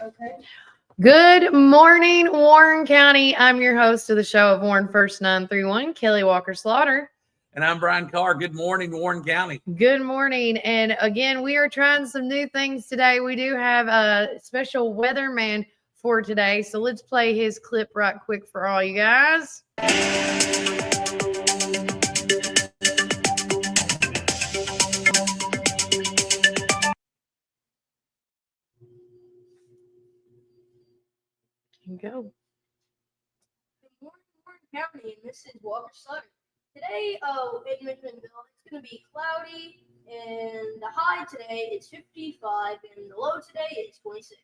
Okay. Good morning, Warren County. I'm your host of the show of Warren First 931, Kelly Walker Slaughter. And I'm Brian Carr. Good morning, Warren County. Good morning. And again, we are trying some new things today. We do have a special weatherman for today. So let's play his clip right quick for all you guys. Here you go. Good morning, Warren County, and this is Walker Slaughter. Today, in McMinnville, it's going to be cloudy, and the high today is 55, and the low today is 26.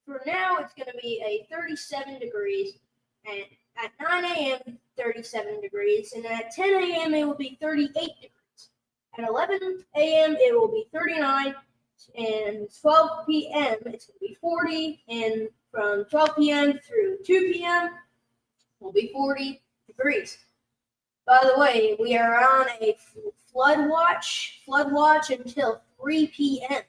For now, it's going to be a 37 degrees, and at 9 a.m., 37 degrees, and at 10 a.m., it will be 38 degrees. At 11 a.m., it will be 39, and 12 p.m., it's going to be 40, and from 12 p.m. through 2 p.m. will be 40 degrees. By the way, we are on a flood watch until 3 p.m.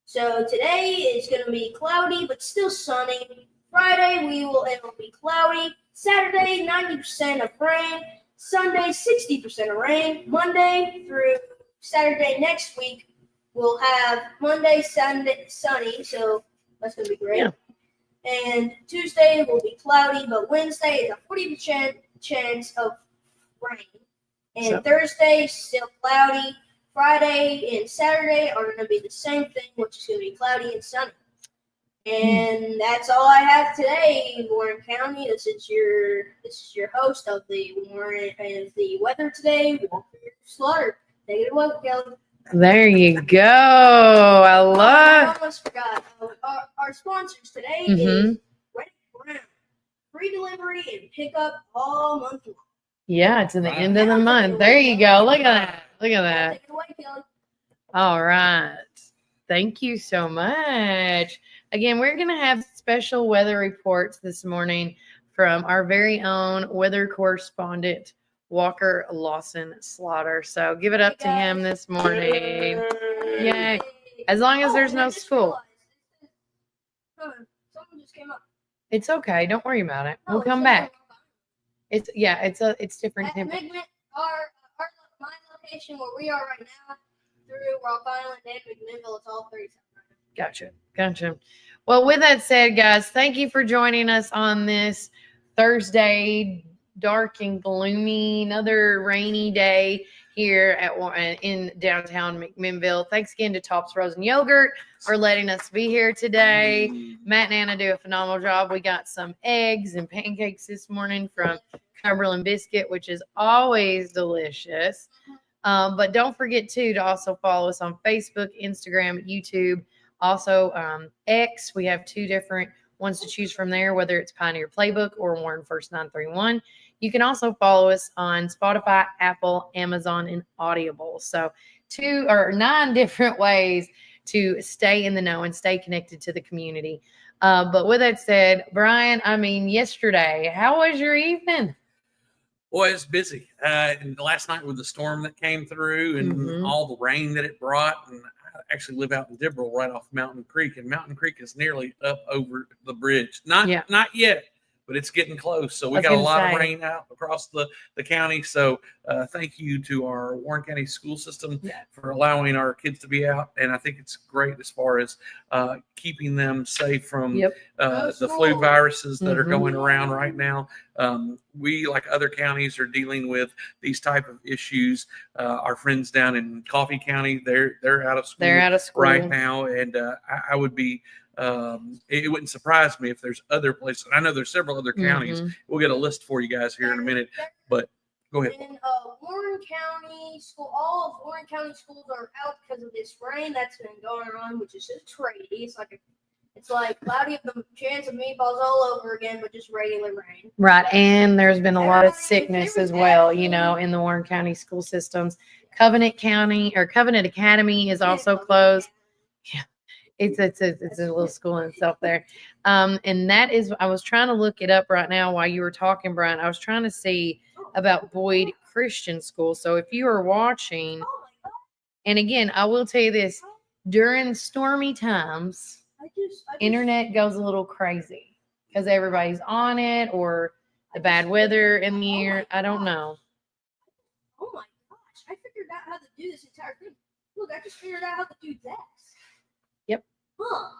So today is going to be cloudy but still sunny. Friday it will be cloudy. Saturday 90% of rain. Sunday 60% of rain. Monday through Saturday next week we'll have Monday, Sunday sunny. So that's going to be great. Yeah. And Tuesday will be cloudy, but Wednesday is a 40% chance of rain. And Thursday, still cloudy. Friday and Saturday are going to be the same thing, which is going to be cloudy and sunny. And that's all I have today, Warren County. This is your host of the weather today, Walker Slaughter. Take it away, Kelly. There you go. I I almost forgot. Our sponsors today is Red Brown. Free delivery and pickup all month long. Yeah, it's in the end of the month. There you go. Look at that. Look at that. Take it away, Kelly. All right. Thank you so much. Again, we're going to have special weather reports this morning from our very own weather correspondent, Walker Lawson Slaughter. So give it up to him this morning. Yay. As long as there's no school. Someone just came up. It's okay. Don't worry about it. We'll come back. It's different At temperature. my location where we are right now, through Rock Island and McMinnville, it's all 37 right now. Gotcha. Well, with that said, guys, thank you for joining us on this Thursday, dark and gloomy, another rainy day here in downtown McMinnville. Thanks again to Tops Frozen Yogurt for letting us be here today. Matt and Anna do a phenomenal job. We got some eggs and pancakes this morning from Cumberland Biscuit, which is always delicious. But don't forget to also follow us on Facebook, Instagram, YouTube, also X. We have two different ones to choose from there, whether it's Pioneer Playbook or Warren First 931. You can also follow us on Spotify, Apple, Amazon, and Audible. So 9 different ways to stay in the know and stay connected to the community. But with that said, Brian, yesterday, how was your evening? Boy, it's busy. And last night with the storm that came through and all the rain that it brought, and I actually live out in Dibble right off Mountain Creek, and Mountain Creek is nearly up over the bridge. Not yet, but it's getting close. So we got a lot of rain out across the county. So thank you to our Warren County school system for allowing our kids to be out. And I think it's great as far as keeping them safe from the flu viruses that are going around right now. We, like other counties, are dealing with these type of issues. Our friends down in Coffee County, they're out of school. They're out of school right now. And I would be it wouldn't surprise me if there's other places. I know there's several other counties. We'll get a list for you guys here in a minute, but go ahead. In Warren County school, all of Warren County schools are out because of this rain that's been going on, which is just crazy. It's like cloudy of the chance of meatballs all over again, but just regular rain. Right, and there's been a lot of sickness as well, in the Warren County school systems. Covenant Academy is also closed. Yeah. It's a little school in itself there. And that is, I was trying to look it up right now while you were talking, Brian. I was trying to see about Boyd Christian School. So if you are watching, and again, I will tell you this, during stormy times, I just internet goes a little crazy because everybody's on it, or the bad weather in the air. I don't know. Oh my gosh! I figured out how to do this entire thing. Look, I just figured out how to do this. Yep. Huh?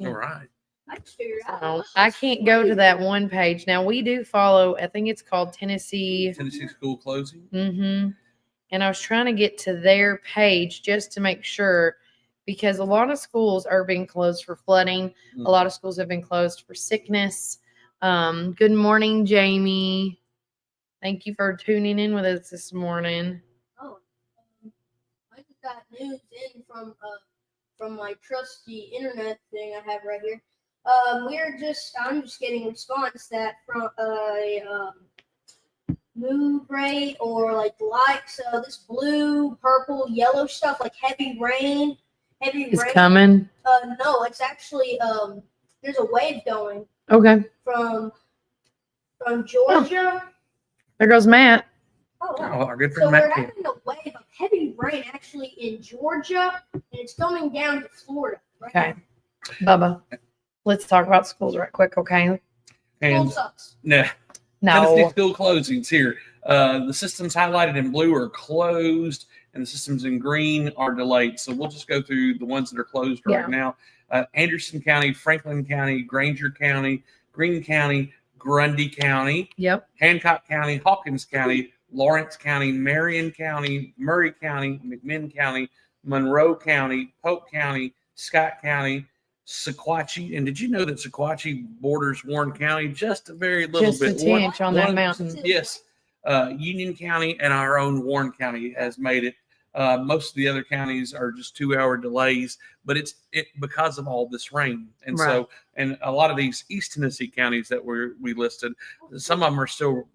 All right. I just figured out. So I can't go to that one page. Now we do follow, I think it's called Tennessee. Tennessee school closing. Mm-hmm. And I was trying to get to their page just to make sure, because a lot of schools are being closed for flooding. A lot of schools have been closed for sickness. Good morning, Jamie. Thank you for tuning in with us this morning. Oh, I just got news in from my trusty internet thing I have right here. I'm just getting response that from move rate or like so this blue, purple, yellow stuff like heavy rain. It's coming. No, it's actually there's a wave going Okay. from Georgia. There goes Matt. Oh, wow. Oh, our good So friend we're Matt Kemp. having a wave of heavy rain actually in Georgia, and it's coming down to Florida. Right Okay. Bubba, let's talk about schools right quick, okay? School And sucks. Tennessee school closings here. The systems highlighted in blue are closed, and the systems in green are delayed. So we'll just go through the ones that are closed right now. Anderson County, Franklin County, Granger County, Greene County, Grundy County, Yep. Hancock County, Hawkins County, Lawrence County, Marion County, Murray County, McMinn County, Monroe County, Polk County, Scott County, Sequatchie. And did you know that Sequatchie borders Warren County just a very little Just bit? a tinch on that mountain. Yes. Union County and our own Warren County has made it. Most of the other counties are just 2-hour delays, but it's because of all this rain. And so, and a lot of these East Tennessee counties that we listed, some of them are still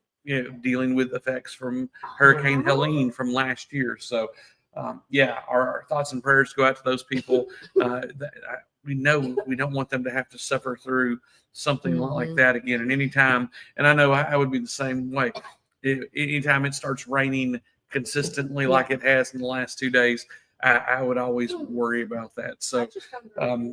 dealing with effects from Hurricane Helene from last year. So, our thoughts and prayers go out to those people. We know we don't want them to have to suffer through something like that again. And anytime, and I know I would be the same way. Anytime it starts raining consistently like it has in the last 2 days, I would always worry about that. So,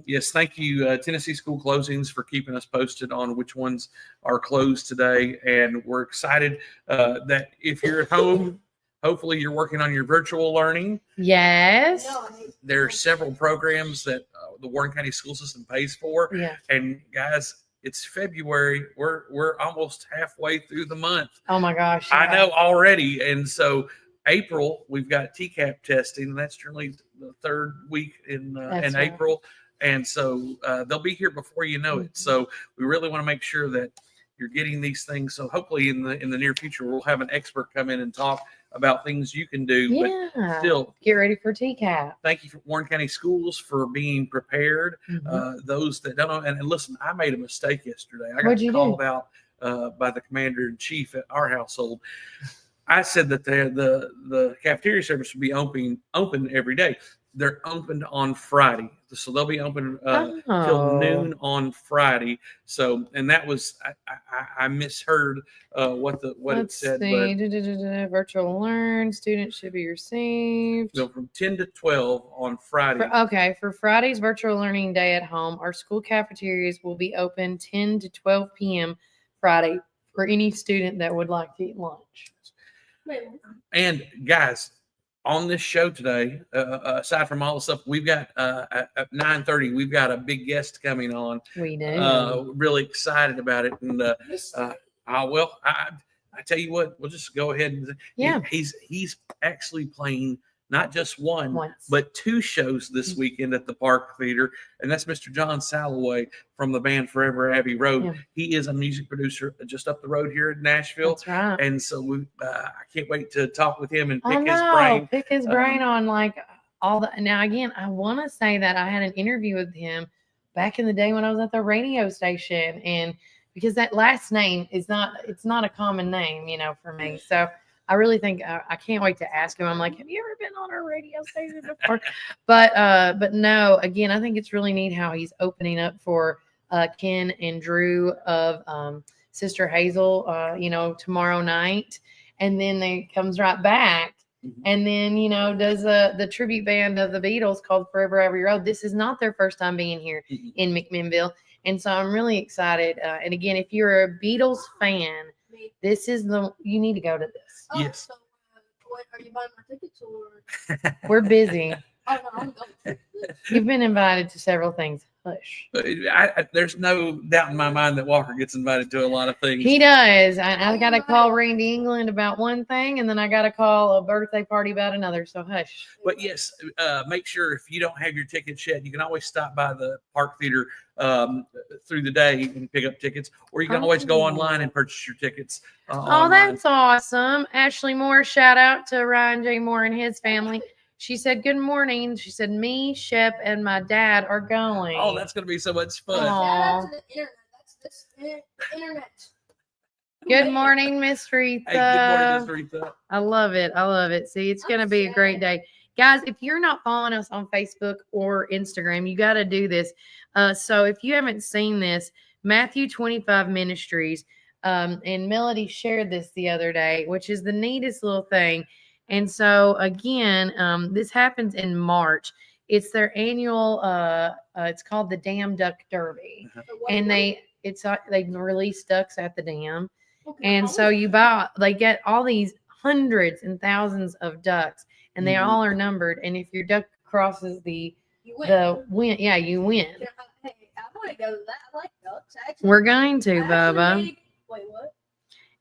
yes, thank you, Tennessee school closings, for keeping us posted on which ones are closed today. And we're excited that if you're at home, hopefully you're working on your virtual learning. Yes. There are several programs that the Warren County school system pays for. Yeah. And guys, it's February. We're almost halfway through the month. Oh my gosh. I know already. And so April, we've got TCAP testing, and that's generally the third week in April. And so they'll be here before you know it. So we really want to make sure that you're getting these things. So hopefully in the near future, we'll have an expert come in and talk about things you can do. Yeah. But still, get ready for TCAP. thank you for Warren County Schools for being prepared. Those that don't know, and listen, I made a mistake yesterday. I got called out by the commander in chief at our household. I said that the cafeteria service would be open every day. They're opened on Friday, so they'll be open till noon on Friday. So, and that was I misheard what it said. But virtual learn students should be received. So from 10 to 12 on Friday. For Friday's virtual learning day at home, our school cafeterias will be open 10 to 12 p.m. Friday for any student that would like to eat lunch. And guys, on this show today, aside from all the stuff, we've got at 9:30, we've got a big guest coming on. We do. Really excited about it. And I tell you what, we'll just go ahead and he's actually playing not just one, but 2 shows this weekend at the Park Theater. And that's Mr. John Salloway from the band Forever Abbey Road. Yeah. He is a music producer just up the road here in Nashville. That's right. And so I can't wait to talk with him and pick his brain on like all the. Now, again, I want to say that I had an interview with him back in the day when I was at the radio station. And because that last name it's not a common name, for me. So I really think I can't wait to ask him. I'm like, have you ever been on a radio station before? But no, again, I think it's really neat how he's opening up for Ken and Drew of Sister Hazel, tomorrow night. And then they comes right back Mhm. and then does the tribute band of the Beatles called Forever Every Road. This is not their first time being here Mhm. in McMinnville, and so I'm really excited. And again, if you're a Beatles fan, this is you need to go to this. Oh, Yes. so, what, are you buying my tickets or? We're busy. Oh, no, I'm going. You've been invited to several things. Hush. But there's no doubt in my mind that Walker gets invited to a lot of things. He does. I got to call Randy England about one thing, and then I got to call a birthday party about another. So hush. But yes, make sure if you don't have your tickets yet, you can always stop by the Park Theater through the day and pick up tickets, or you can always go online and purchase your tickets. Oh, Online. that's awesome. Ashley Moore, shout out to Ryan J. Moore and his family. She said, good morning. She said, me, Shep, and my dad are going. Oh, that's going to be so much fun. Aw. Shout out to the internet. That's the internet. Good morning, Miss Retha. Hey, good morning, Miss Retha. I love it. I love it. See, it's going to be a great day. Guys, if you're not following us on Facebook or Instagram, you got to do this. So if you haven't seen this, Matthew 25 Ministries, and Melody shared this the other day, which is the neatest little thing. And so again, this happens in March. It's their annual, it's called the Dam Duck Derby. And they release ducks at the dam. And so they get all these hundreds and thousands of ducks, and they all are numbered. And if your duck crosses you win. You win. Hey, I want to go to that. I like ducks. Actually, We're going to, Bubba. wait, what?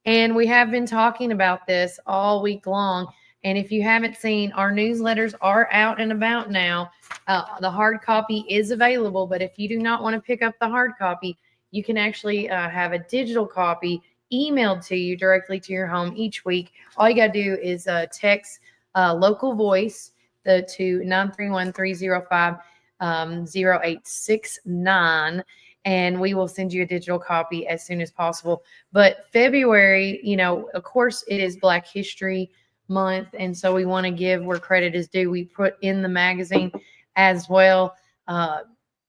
And we have been talking about this all week long. And if you haven't seen, our newsletters are out and about now. The hard copy is available, but if you do not want to pick up the hard copy, you can actually have a digital copy emailed to you directly to your home each week. All you got to do is text local voice to 931-305-0869, and we will send you a digital copy as soon as possible. But February, of course, it is Black History Month, and so we want to give where credit is due. We put in the magazine as well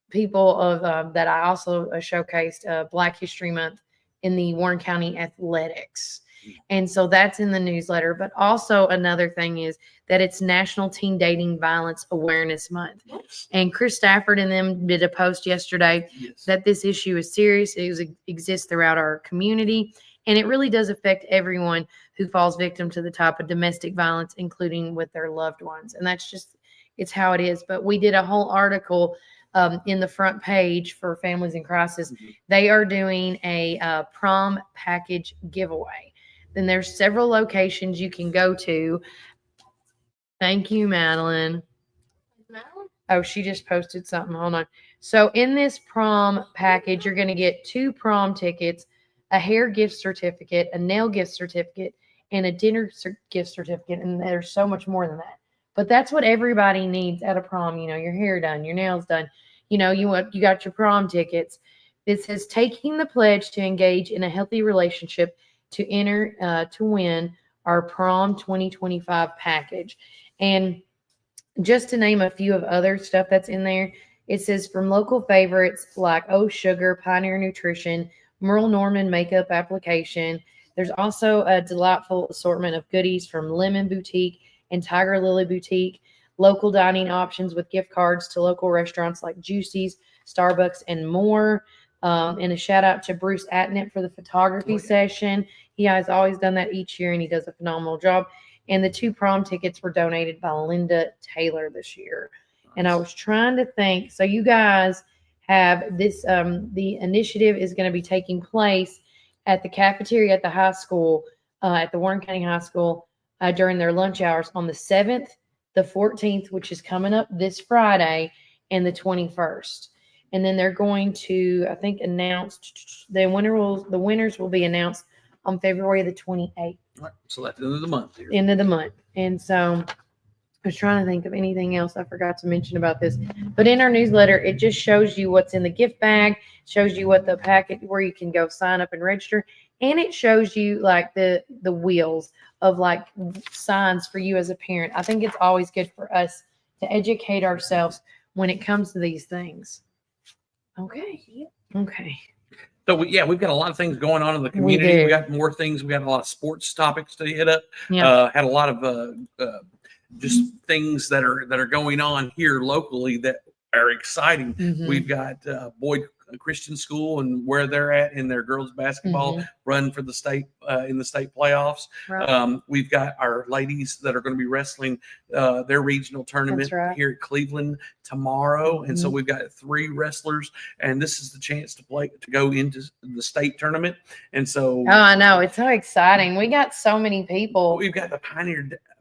people of that I also showcased Black History Month in the Warren County Athletics. And so that's in the newsletter. But also another thing is that it's National Teen Dating Violence Awareness Month. And Chris Stafford and them did a post yesterday that this issue is serious. It exists throughout our community. And it really does affect everyone who falls victim to the type of domestic violence, including with their loved ones. And that's just, it's how it is. But we did a whole article in the front page for Families in Crisis. They are doing a prom package giveaway. Then there's several locations you can go to. Thank you, Madeline. Oh, she just posted something. Hold on. So in this prom package, you're going to get 2 prom tickets, a hair gift certificate, a nail gift certificate, and a dinner gift certificate. And there's so much more than that. But that's what everybody needs at a prom. Your hair done, your nails done. You got your prom tickets. It says taking the pledge to engage in a healthy relationship to enter to win our prom 2025 package. And just to name a few of other stuff that's in there, it says from local favorites like Oh Sugar, Pioneer Nutrition, Merle Norman makeup application. There's also a delightful assortment of goodies from Lemon Boutique and Tiger Lily Boutique, local dining options with gift cards to local restaurants like Juicy's, Starbucks, and more. And a shout out to Bruce Atnett for the photography session. He has always done that each year, and he does a phenomenal job. And the 2 prom tickets were donated by Linda Taylor this year. And I was trying to think. So you guys have this. The initiative is going to be taking place at the cafeteria at the high school, at the Warren County High School, during their lunch hours on the 7th, the 14th, which is coming up this Friday, and the 21st. And then they're going to, I think, announce the winners will be announced on February the 28th. All right, so that's the end of the month here. End of the month. And so I was trying to think of anything else I forgot to mention about this. But in our newsletter, it just shows you what's in the gift bag, shows you what the packet, where you can go sign up and register. And it shows you like the wheels of like signs for you as a parent. I think it's always good for us to educate ourselves when it comes to these things. Okay. So we've got a lot of things going on in the community. do. We got more things. We got a lot of sports topics to hit up. Yeah. Had a lot of just things that are going on here locally that are exciting. Mhm. We've got Boyd Christian School and where they're at in their girls basketball run for the state in the state playoffs. Right. We've got our ladies that are going to be wrestling their regional tournament right. here at Cleveland tomorrow, and so we've got 3 wrestlers, and this is the chance to go into the state tournament. And so, Oh, I know, it's so exciting. We got so many people. we've got the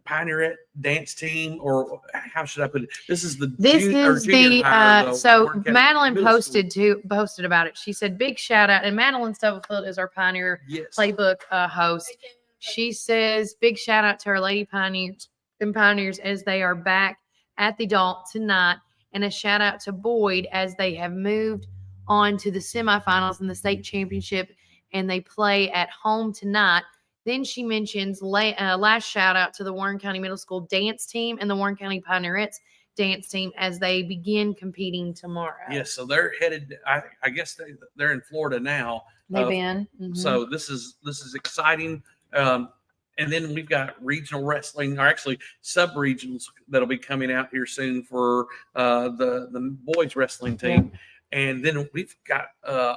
Pioneerette dance team, or how should I put it? This is the This junior is the hire, so Warren County Madeline Middle School. posted about it. She said, "Big shout out!" And Madeline Stubblefield is our Pioneer Yes. Playbook host. She says, "Big shout out to our Lady Pioneers and Pioneers as they are back at the Dalt tonight, and a shout out to Boyd as they have moved on to the semifinals in the state championship, and they play at home tonight." Then she mentions last shout out to the Warren County Middle School dance team and the Warren County Pioneerettes dance team as they begin competing tomorrow. Yes, so they're headed. I guess they're in Florida now. They've been. So this is exciting. And then we've got regional wrestling, or actually sub-regionals that'll be coming out here soon for the boys wrestling team. And then we've got a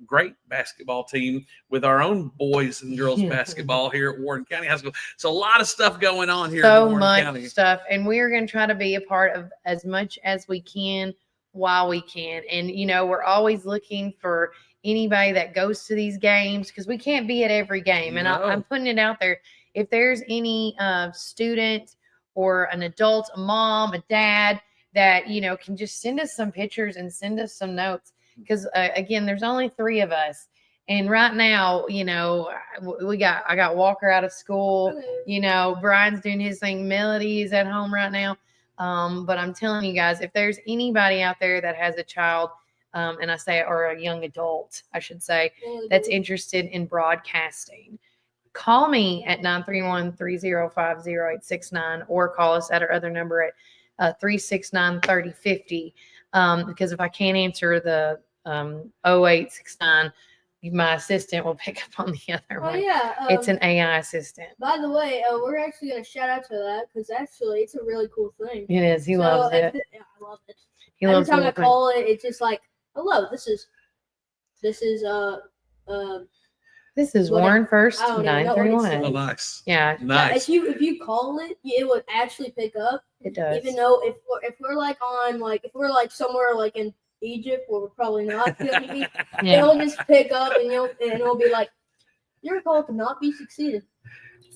great basketball team with our own boys and girls basketball here at Warren County High School. So a lot of stuff going on here in So Warren much County. stuff. And we are going to try to be a part of as much as we can while we can. And, you know, we're always looking for anybody that goes to these games because we can't be at every game. And No. I'm putting it out there. If there's any student or an adult, a mom, a dad, that, you know, can just send us some pictures and send us some notes. Because again, there's only 3 of us. And right now, you know, I got Walker out of school, you know, Brian's doing his thing. Melody is at home right now. But I'm telling you guys, if there's anybody out there that has a child, and I say, or a young adult, I should say, that's interested in broadcasting, call me at 931-305-0869 or call us at our other number at 369-3050. Because if I can't answer the 0869, my assistant will pick up on the other one. Yeah. It's an AI assistant. By the way, we're actually going to shout out to that because actually it's a really cool thing. It is. He loves it. Yeah, I love it. He Every loves time I it. call it, it's just like, hello, this is This is whatever. Warren First I don't even know what it 931. Oh, nice. Yeah, Nice. if you call it, it would actually pick up. it does. Even though if we're like somewhere like in Egypt where we're probably not going to be, Yeah. it'll just pick up and it'll be like, your call cannot be succeeded.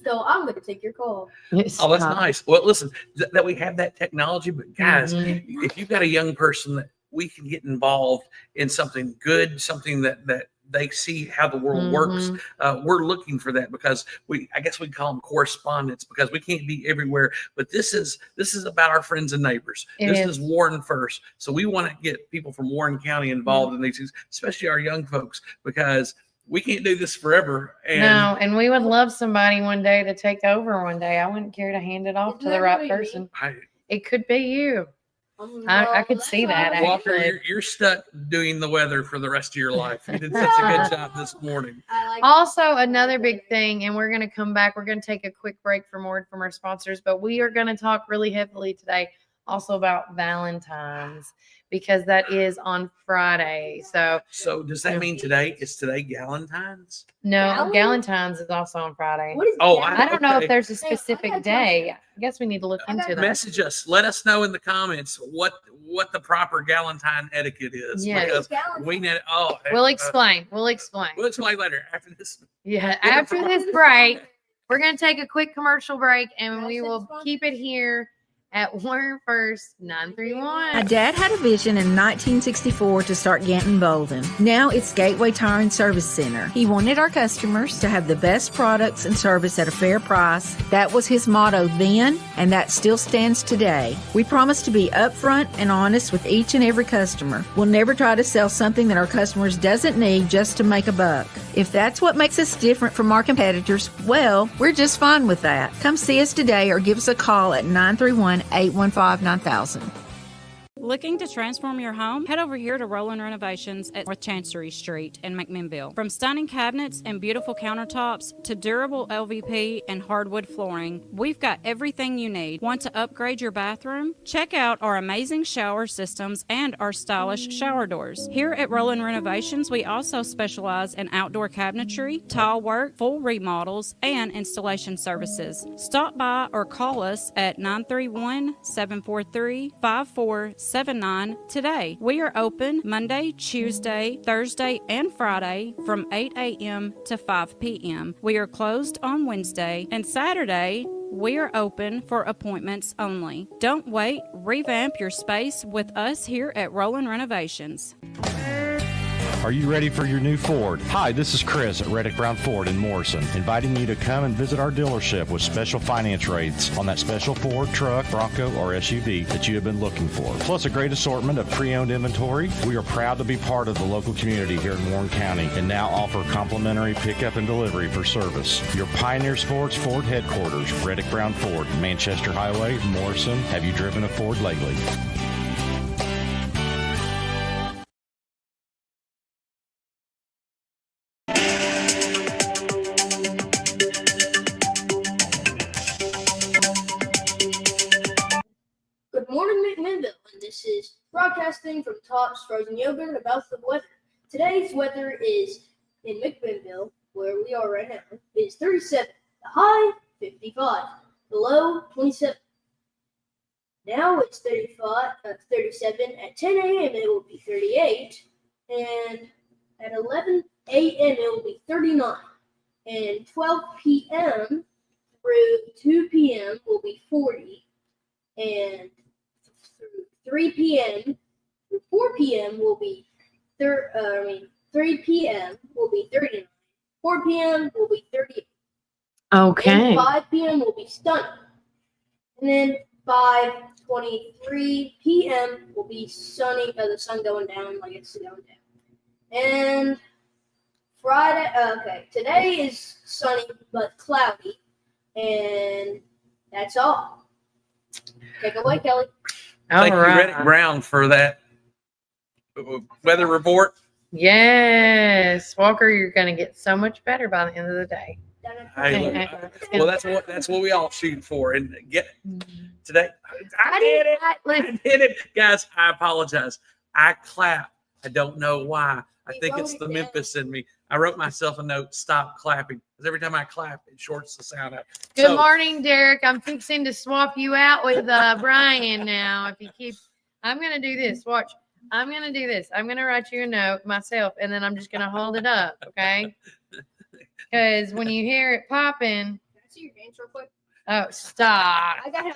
So I'm going to take your call. Oh, that's nice. Well, listen, that we have that technology, but guys, Mhm. if you've got a young person that we can get involved in something good, something that they see how the world works, we're looking for that because I guess we call them correspondents because we can't be everywhere. But this is about our friends and neighbors. It This is Warren First. So we want to get people from Warren County involved in these things, especially our young folks, because we can't do this forever. And No, and we would love somebody one day to take over one day. I wouldn't care to hand it off to the right person. It could be you. I could see that, Walker, actually. you're stuck doing the weather for the rest of your life. You did such a good job this morning. Also, another big thing, and we're going to come back. We're going to take a quick break for more from our sponsors, but we are going to talk really heavily today also about Valentine's because that is on Friday. So does that mean today is Galentine's? no, Galentine's is also on Friday. What is Oh, that? I don't know Okay. if there's a Hey, I specific got day. I guess we need to look I got into that. Message us. Let us know in the comments what the proper Galentine etiquette is. Yes. Because Galentine? we need. We'll explain. We'll explain. We'll explain later after this. Yeah, after this break, we're going to take a quick commercial break and Can I we say will this one? keep it here at Warren First My 931. dad had a vision in 1964 to start Ganton Bolden. Now it's Gateway Tire and Service Center. He wanted our customers to have the best products and service at a fair price. That was his motto then, and that still stands today. We promise to be upfront and honest with each and every customer. We'll never try to sell something that our customers doesn't need just to make a buck. If that's what makes us different from our competitors, well, we're just fine with that. Come see us today or give us a call at 931-815-9000. Looking to transform your home? Head over here to Roland Renovations at North Chancery Street in McMinnville. From stunning cabinets and beautiful countertops to durable LVP and hardwood flooring, we've got everything you need. Want to upgrade your bathroom? Check out our amazing shower systems and our stylish shower doors. Here at Roland Renovations, we also specialize in outdoor cabinetry, tile work, full remodels, and installation services. Stop by or call us at 931-743-5479 today. We are open Monday, Tuesday, Thursday, and Friday from 8 a.m. to 5 p.m. We are closed on Wednesday and Saturday. We are open for appointments only. Don't wait. Revamp your space with us here at Roland Renovations. Are you ready for your new Ford? Hi, this is Chris at Reddick Brown Ford in Morrison, inviting you to come and visit our dealership with special finance rates on that special Ford truck, Bronco, or SUV that you have been looking for. Plus a great assortment of pre-owned inventory. We are proud to be part of the local community here in Warren County and now offer complimentary pickup and delivery for service. Your Pioneer Sports Ford headquarters, Reddick Brown Ford, Manchester Highway, Morrison. Have you driven a Ford lately? Good morning, McMinnville, and this is broadcasting from Top's Frozen Yogurt about the weather. Today's weather is in McMinnville, where we are right now, is 37. The high, 55. The low, 27. Now it's 37. At 10 a.m. it will be 38. And at 11 a.m. it will be 39. And 12 p.m. through 2 p.m. will be 40. And 3 p.m. through 4 p.m. will be 3 p.m. will be 39. 4 p.m. will be 38. Okay. And 5 p.m. will be stunning. And then 5:23 p.m. will be sunny. The sun going down like it's going down. And Friday. Okay, today is sunny but cloudy, and that's all. Take it away, Kelly. Thank you, right. Reddick Brown, for that weather report. Yes, Walker, you're going to get so much better by the end of the day. Hey, well, that's what we all shoot for. And get today. I did it, guys. I apologize. I clap. I don't know why. I think it's the Memphis in me. I wrote myself a note. Stop clapping, because every time I clap, it shorts the sound out. Good morning, Derek. I'm fixing to swap you out with Brian now. If you keep, I'm going to do this. Watch. I'm going to do this. I'm going to write you a note myself, and then I'm just going to hold it up, okay? Because when you hear it popping. Can I see your hands real quick? Oh, stop. I got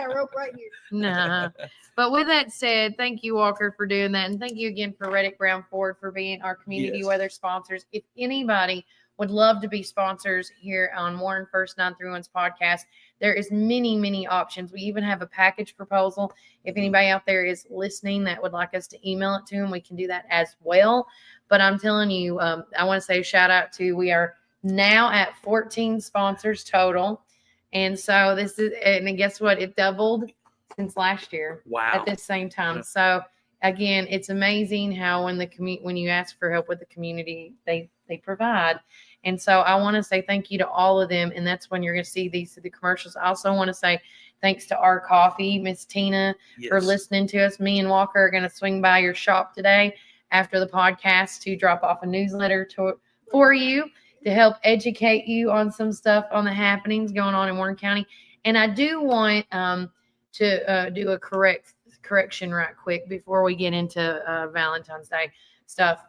a rope right here. Nah. But with that said, thank you, Walker, for doing that. And thank you again for Reddick Brown Ford for being our community weather sponsors. If anybody would love to be sponsors here on Warren First 931's podcast, there is many, many options. We even have a package proposal. If anybody out there is listening that would like us to email it to them, we can do that as well. But I'm telling you, I want to say a shout out to, we are now at 14 sponsors total. And so this is, and guess what? It doubled since last year. Wow. At this same time. Yeah. So again, it's amazing how when you ask for help with the community, they provide. And so I want to say thank you to all of them. And that's when you're going to see the commercials. I also want to say thanks to our coffee, Miss Tina, for listening to us. Me and Walker are going to swing by your shop today after the podcast to drop off a newsletter for you to help educate you on some stuff on the happenings going on in Warren County. And I do want to do a correction right quick before we get into Valentine's Day stuff.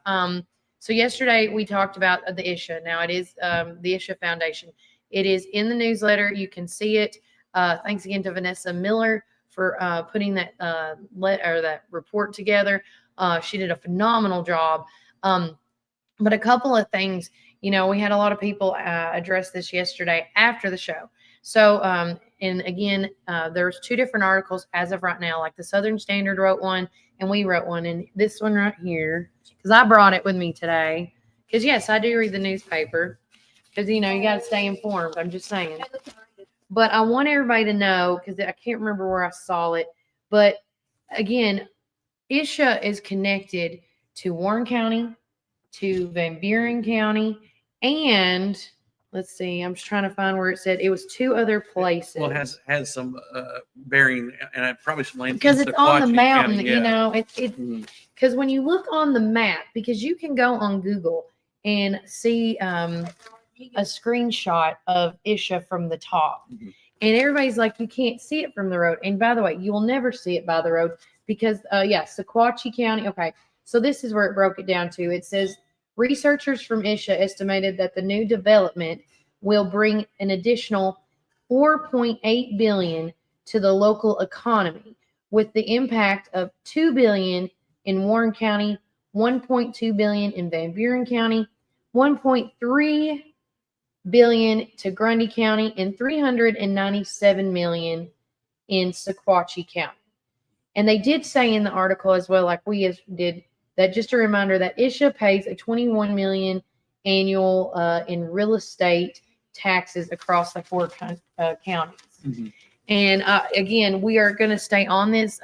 So yesterday we talked about the ISHA. Now it is the ISHA Foundation. It is in the newsletter. You can see it. Thanks again to Vanessa Miller for putting that that report together. She did a phenomenal job. But a couple of things, we had a lot of people address this yesterday after the show. So, and again, there's two different articles as of right now, like the Southern Standard wrote one and we wrote one, and this one right here, because I brought it with me today. Because yes, I do read the newspaper because, you got to stay informed. I'm just saying. But I want everybody to know, because I can't remember where I saw it, but again, Isha is connected to Warren County, to Van Buren County, and let's see, I'm just trying to find where it said it was 2 other places. Well, it has some bearing, and probably some land because in it's on the Sequatchie mountain, County, you yeah. know, it Mhm. because when you look on the map, because you can go on Google and see a screenshot of Isha from the top. Mhm. And everybody's like, you can't see it from the road. And by the way, you will never see it by the road because, Sequatchie County. Okay. So this is where it broke it down to. It says researchers from Isha estimated that the new development will bring an additional 4.8 billion to the local economy, with the impact of 2 billion in Warren County, 1.2 billion in Van Buren County, 1.3 billion to Grundy County, and 397 million in Sequatchie County. And they did say in the article as well, like we did, that just a reminder that Isha pays a 21 million annual in real estate taxes across the 4 counties. Mhm. And again, we are going to stay on this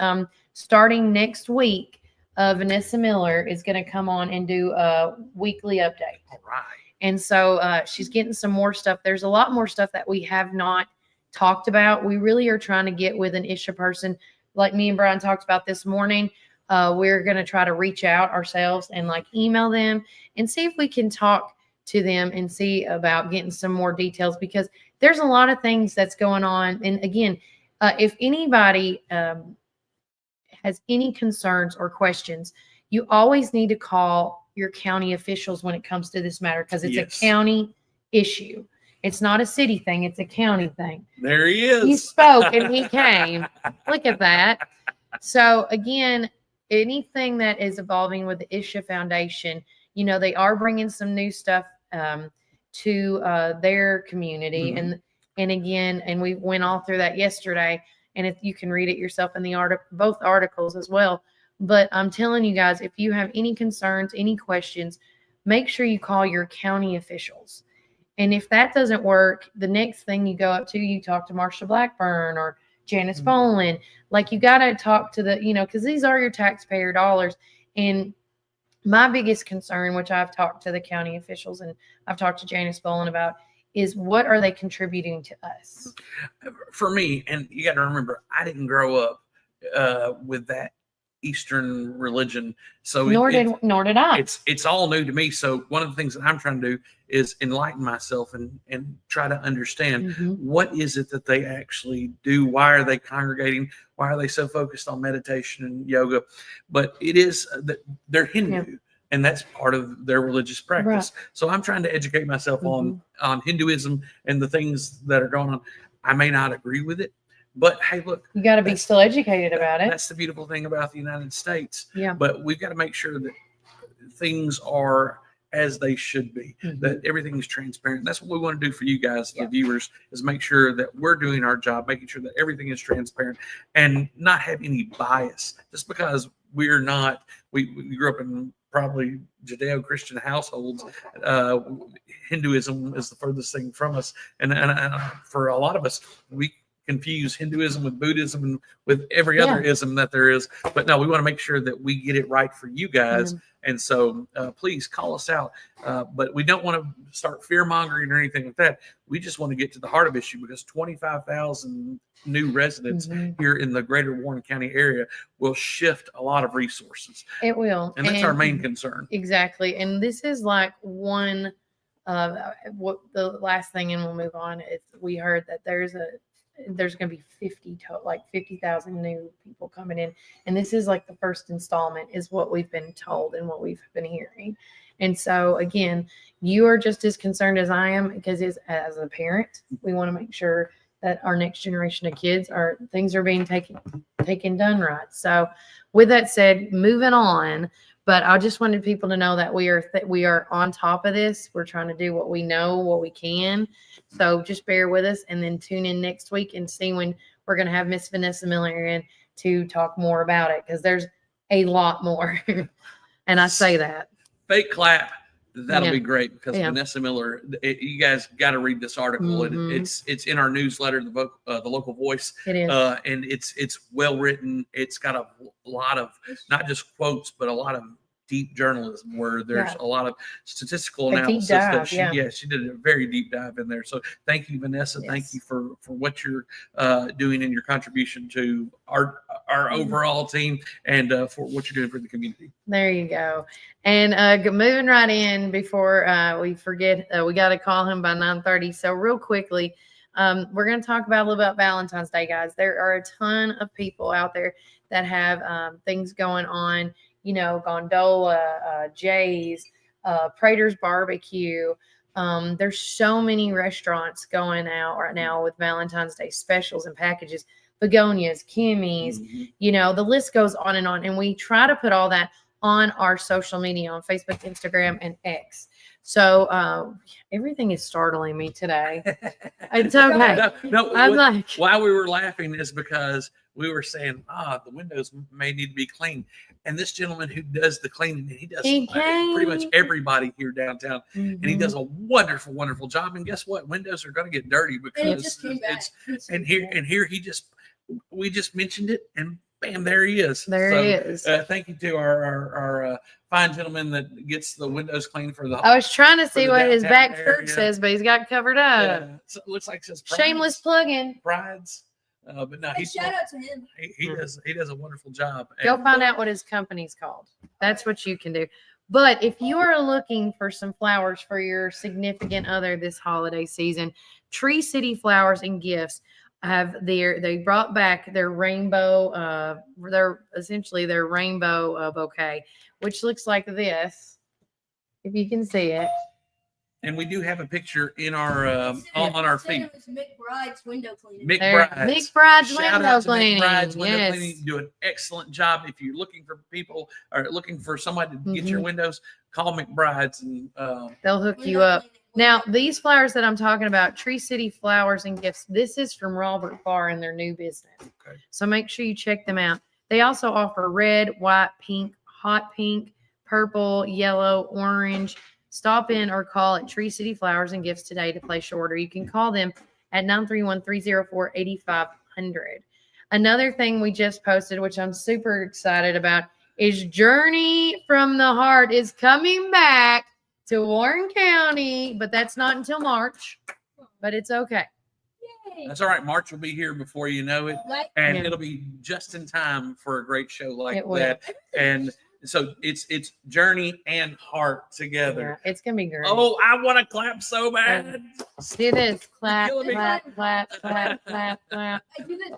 starting next week. Vanessa Miller is going to come on and do a weekly update. All right. And so she's getting some more stuff. There's a lot more stuff that we have not talked about. We really are trying to get with an Isha person, like me and Brian talked about this morning. We're going to try to reach out ourselves and like email them and see if we can talk to them and see about getting some more details, because there's a lot of things that's going on. And again, if anybody has any concerns or questions, you always need to call your county officials when it comes to this matter, because it's Yes. a county issue. It's not a city thing. It's a county thing. There he is. He spoke and he came. Look at that. So again, anything that is evolving with the Isha Foundation, you know, they are bringing some new stuff to their community. Mhm. And again, and we went all through that yesterday, and if you can read it yourself in the both articles as well. But I'm telling you guys, if you have any concerns, any questions, make sure you call your county officials. And if that doesn't work, the next thing you go up to, you talk to Marsha Blackburn or Janice Mhm. Boland. Like, you got to talk to the, because these are your taxpayer dollars. And my biggest concern, which I've talked to the county officials and I've talked to Janice Boland about, is what are they contributing to us? For me, and you got to remember, I didn't grow up with that Eastern religion, so Nor did I. It's all new to me. So one of the things that I'm trying to do is enlighten myself and try to understand Mhm. what is it that they actually do. Why are they congregating? Why are they so focused on meditation and yoga? But it is that they're Hindu, and that's part of their religious practice. So I'm trying to educate myself on Hinduism and the things that are going on. I may not agree with it, but hey, look, You got to be still educated about it. that's the beautiful thing about the United States. Yeah. But we've got to make sure that things are as they should be, Mhm. that everything's transparent. That's what we want to do for you guys, the Yeah. viewers, is make sure that we're doing our job, making sure that everything is transparent and not have any bias. Just because we're not, we grew up in probably Judeo-Christian households. Hinduism is the furthest thing from us. And for a lot of us, we confuse Hinduism with Buddhism and with every other ism that there is. But no, we want to make sure that we get it right for you guys. And so please call us out. But we don't want to start fear mongering or anything like that. We just want to get to the heart of issue, because 25,000 new residents here in the greater Warren County area will shift a lot of resources. It will. And that's our main concern. Exactly. And this is like one, what the last thing, and we'll move on, is we heard that there's going to be 50,000 new people coming in. And this is like the first installment, is what we've been told and what we've been hearing. And so again, you are just as concerned as I am, because as a parent, we want to make sure that our next generation of kids things are being taken done right. So with that said, moving on, but I just wanted people to know that we are on top of this. We're trying to do what we know, what we can. So just bear with us, and then tune in next week and see when we're going to have Miss Vanessa Miller in to talk more about it, because there's a lot more. And I say that. Fake clap. That'll Yeah. be great, because Yeah. Vanessa Miller, you guys got to read this article. Mhm. It's in our newsletter, the Local Voice. It is. And it's well written. It's got lot of not just quotes, but a lot of deep journalism where there's Yeah. a lot of statistical A deep analysis dive, that she yeah. she did a very deep dive in there. So thank you, Vanessa. Thank Yes. you for what you're doing in your contribution to our Mm-hmm. overall team and for what you're doing for the community. There you go. And moving right in before we forget, we got to call him by 9:30. So real quickly, we're going to talk about a little about Valentine's Day, guys. There are a ton of people out there that have things going on, you know, Gondola, Jay's, Prater's Barbecue. There's so many restaurants going out right now with Valentine's Day specials and packages. Begonias, Kimmy's, you know, the list goes on. And we try to put all that on our social media on Facebook, Instagram, and X. So everything is startling me today. It's okay. No, I'm like, why we were laughing is because we were saying, the windows may need to be cleaned. And this gentleman who does the cleaning, he does pretty much everybody here downtown. And he does a wonderful, wonderful job. And guess what? Windows are going to get dirty And it because just came back. here we just mentioned it and bam, there he is. There he is. Thank you to our fine gentleman that gets the windows cleaned for the. I was trying to see the what his downtown back area. shirt says, but he's got it covered up. So it looks like it says Shameless plugging. Brides. But no, Hey, shout out to him. he does a wonderful job. Go And- find out what his company's called. That's what you can do. But if you are looking for some flowers for your significant other this holiday season, Tree City Flowers and Gifts they brought back their rainbow, their rainbow bouquet, which looks like this, if you can see it. And we do have a picture in our on our feed. It was McBride's window cleaning. Mick Bride's Shout window out to cleaning. McBride's window Yes. cleaning. Do an excellent job. If you're looking for people or looking for somebody to get your Mhm. windows, call McBride's and They'll hook you Window up. cleaning. Now, these flowers that I'm talking about, Tree City Flowers and Gifts, this is from Robert Farr and their new business. Okay. So make sure you check them out. They also offer red, white, pink, hot pink, purple, yellow, orange. Stop in or call at Tree City Flowers and Gifts today to place your order. You can call them at 931-304-8500. Another thing we just posted, which I'm super excited about, is Journey from the Heart is coming back to Warren County, but that's not until March, but it's okay. Yay. that's all right. March will be here before you know it, Like, and Yeah. it'll be just in time for a great show like It will. that. And so it's Journey and Heart together. Yeah, it's going to be great. Oh, I want to clap so bad. Do this. Clap, killing me. clap, clap, clap, clap, clap. I do this.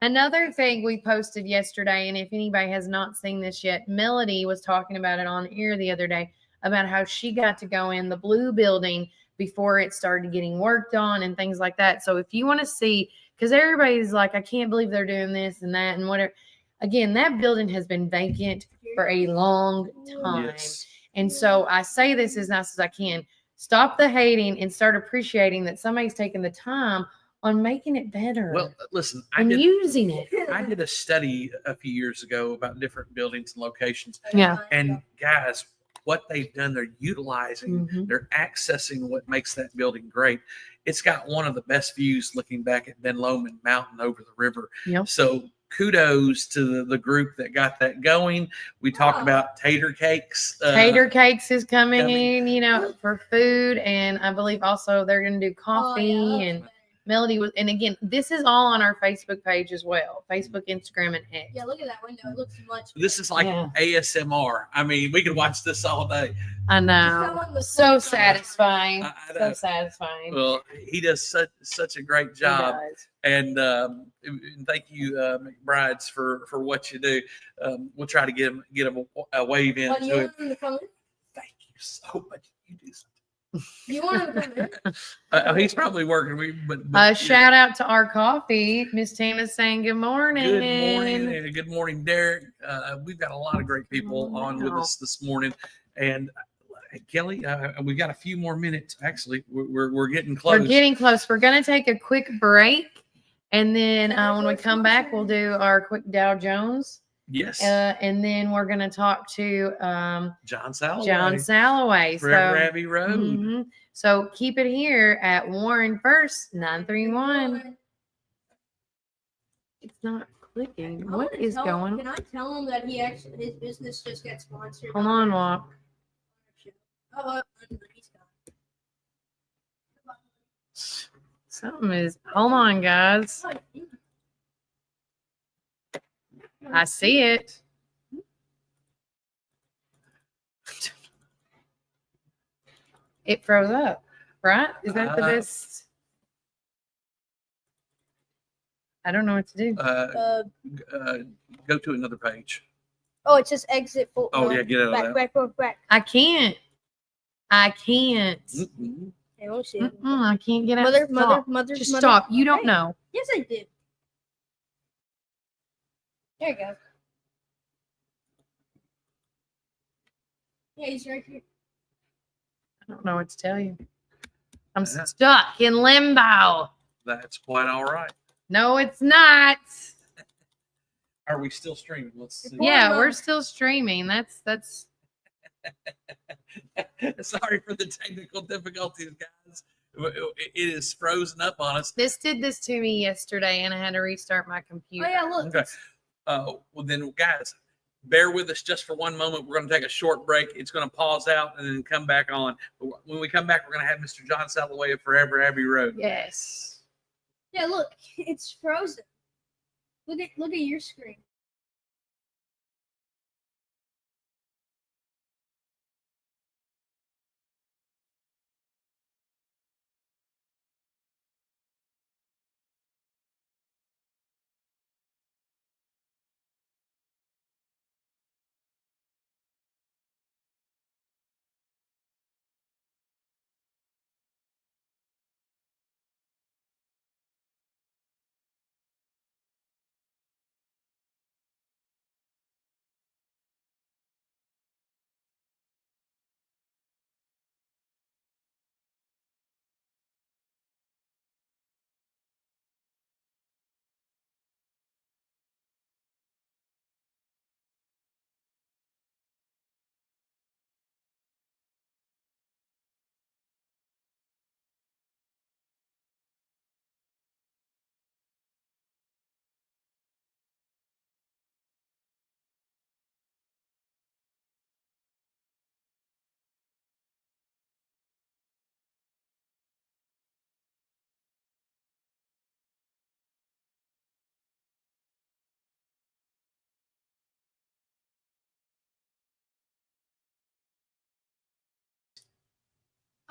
Another thing we posted yesterday, and if anybody has not seen this yet, Melody was talking about it on air the other day about how she got to go in the blue building before it started getting worked on and things like that. So if you want to see, because everybody's like, I can't believe they're doing this and that and whatever. Again, that building has been vacant for a long time. Yes. And so I say this as nice as I can. Stop the hating and start appreciating that somebody's taking the time on making it better Well, listen, I and did using it. I did a study a few years ago about different buildings and locations. Yeah. And guys, what they've done, they're utilizing, Mhm. they're accessing what makes that building great. It's got one of the best views looking back at Ben Lomond Mountain over the river. Yep. So kudos to the group that got that going. We talked Wow. about tater cakes. Tater cakes is coming coming. in, for food. And I believe also they're going to do coffee Oh, yeah. and Melody was, and again, this is all on our Facebook page as well. Facebook, Instagram, and X. Yeah, look at that window. It looks much. This is like Yeah. ASMR. I mean, we could watch this all day. I Someone know. was So playing- satisfying. I So know. satisfying. Well, he does such a great He job. does. And thank you, McBrides, for what you do. We'll try to get him a wave in But you to it. want him to come in? Thank you so much. You do something. You want him to come in? He's probably working. But Shout out to our coffee. Miss Tina's saying good morning. good morning, and good morning, Derek. We've got a lot of great people Oh, on with wow. us this morning, and Kelly, we got a few more minutes. Actually, we're getting close. We're getting close. We're going to take a quick break. And then when we come back, we'll do our quick Dow Jones. Yes, And then we're going to talk to John Salloway, John Salloway. So, Ravi Road. mhm. So keep it here at Warren First 931. It's not clicking. I What wanna is tell- going on? Can I tell him that his business just got sponsored? Hold on, Walk. Oh, he's gone. Something is. Hold on, guys. I see it. It froze up, right? Is that the best? I don't know what to do. Go to another page. Oh, it says exit. Oh, yeah, get out of that. Back. I can't. I can't. Mm-mm. I don't see it. I can't get out. Mother. Just stop. You don't Hey, know. Yes, I did. There you go. Yeah, he's right here. I don't know what to tell you. I'm Yeah. stuck in limbo. That's quite all right. No, it's not. Are we still streaming? Let's see. Yeah, we're still streaming. That's Sorry for the technical difficulties, guys. It is frozen up on us. this did this to me yesterday and I had to restart my computer. Oh yeah, look. Okay. Well, then, guys, bear with us just for one moment. We're going to take a short break. It's going to pause out and then come back on. But when we come back, we're going to have Mr. John Salloway of Forever Abbey Road. Yes. Yeah, look. It's frozen. Look at your screen.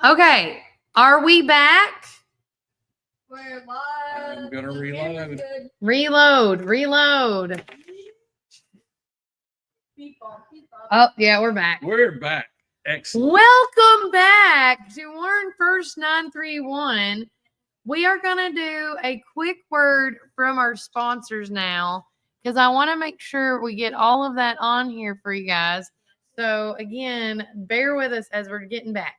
Okay. Are we back? We're live. I'm gonna The reload. camera's good. Reload. Beep bop, beep bop. Oh, yeah, we're back. We're back. Excellent. Welcome back to Warren First 931. We are going to do a quick word from our sponsors now because I want to make sure we get all of that on here for you guys. So, again, bear with us as we're getting back.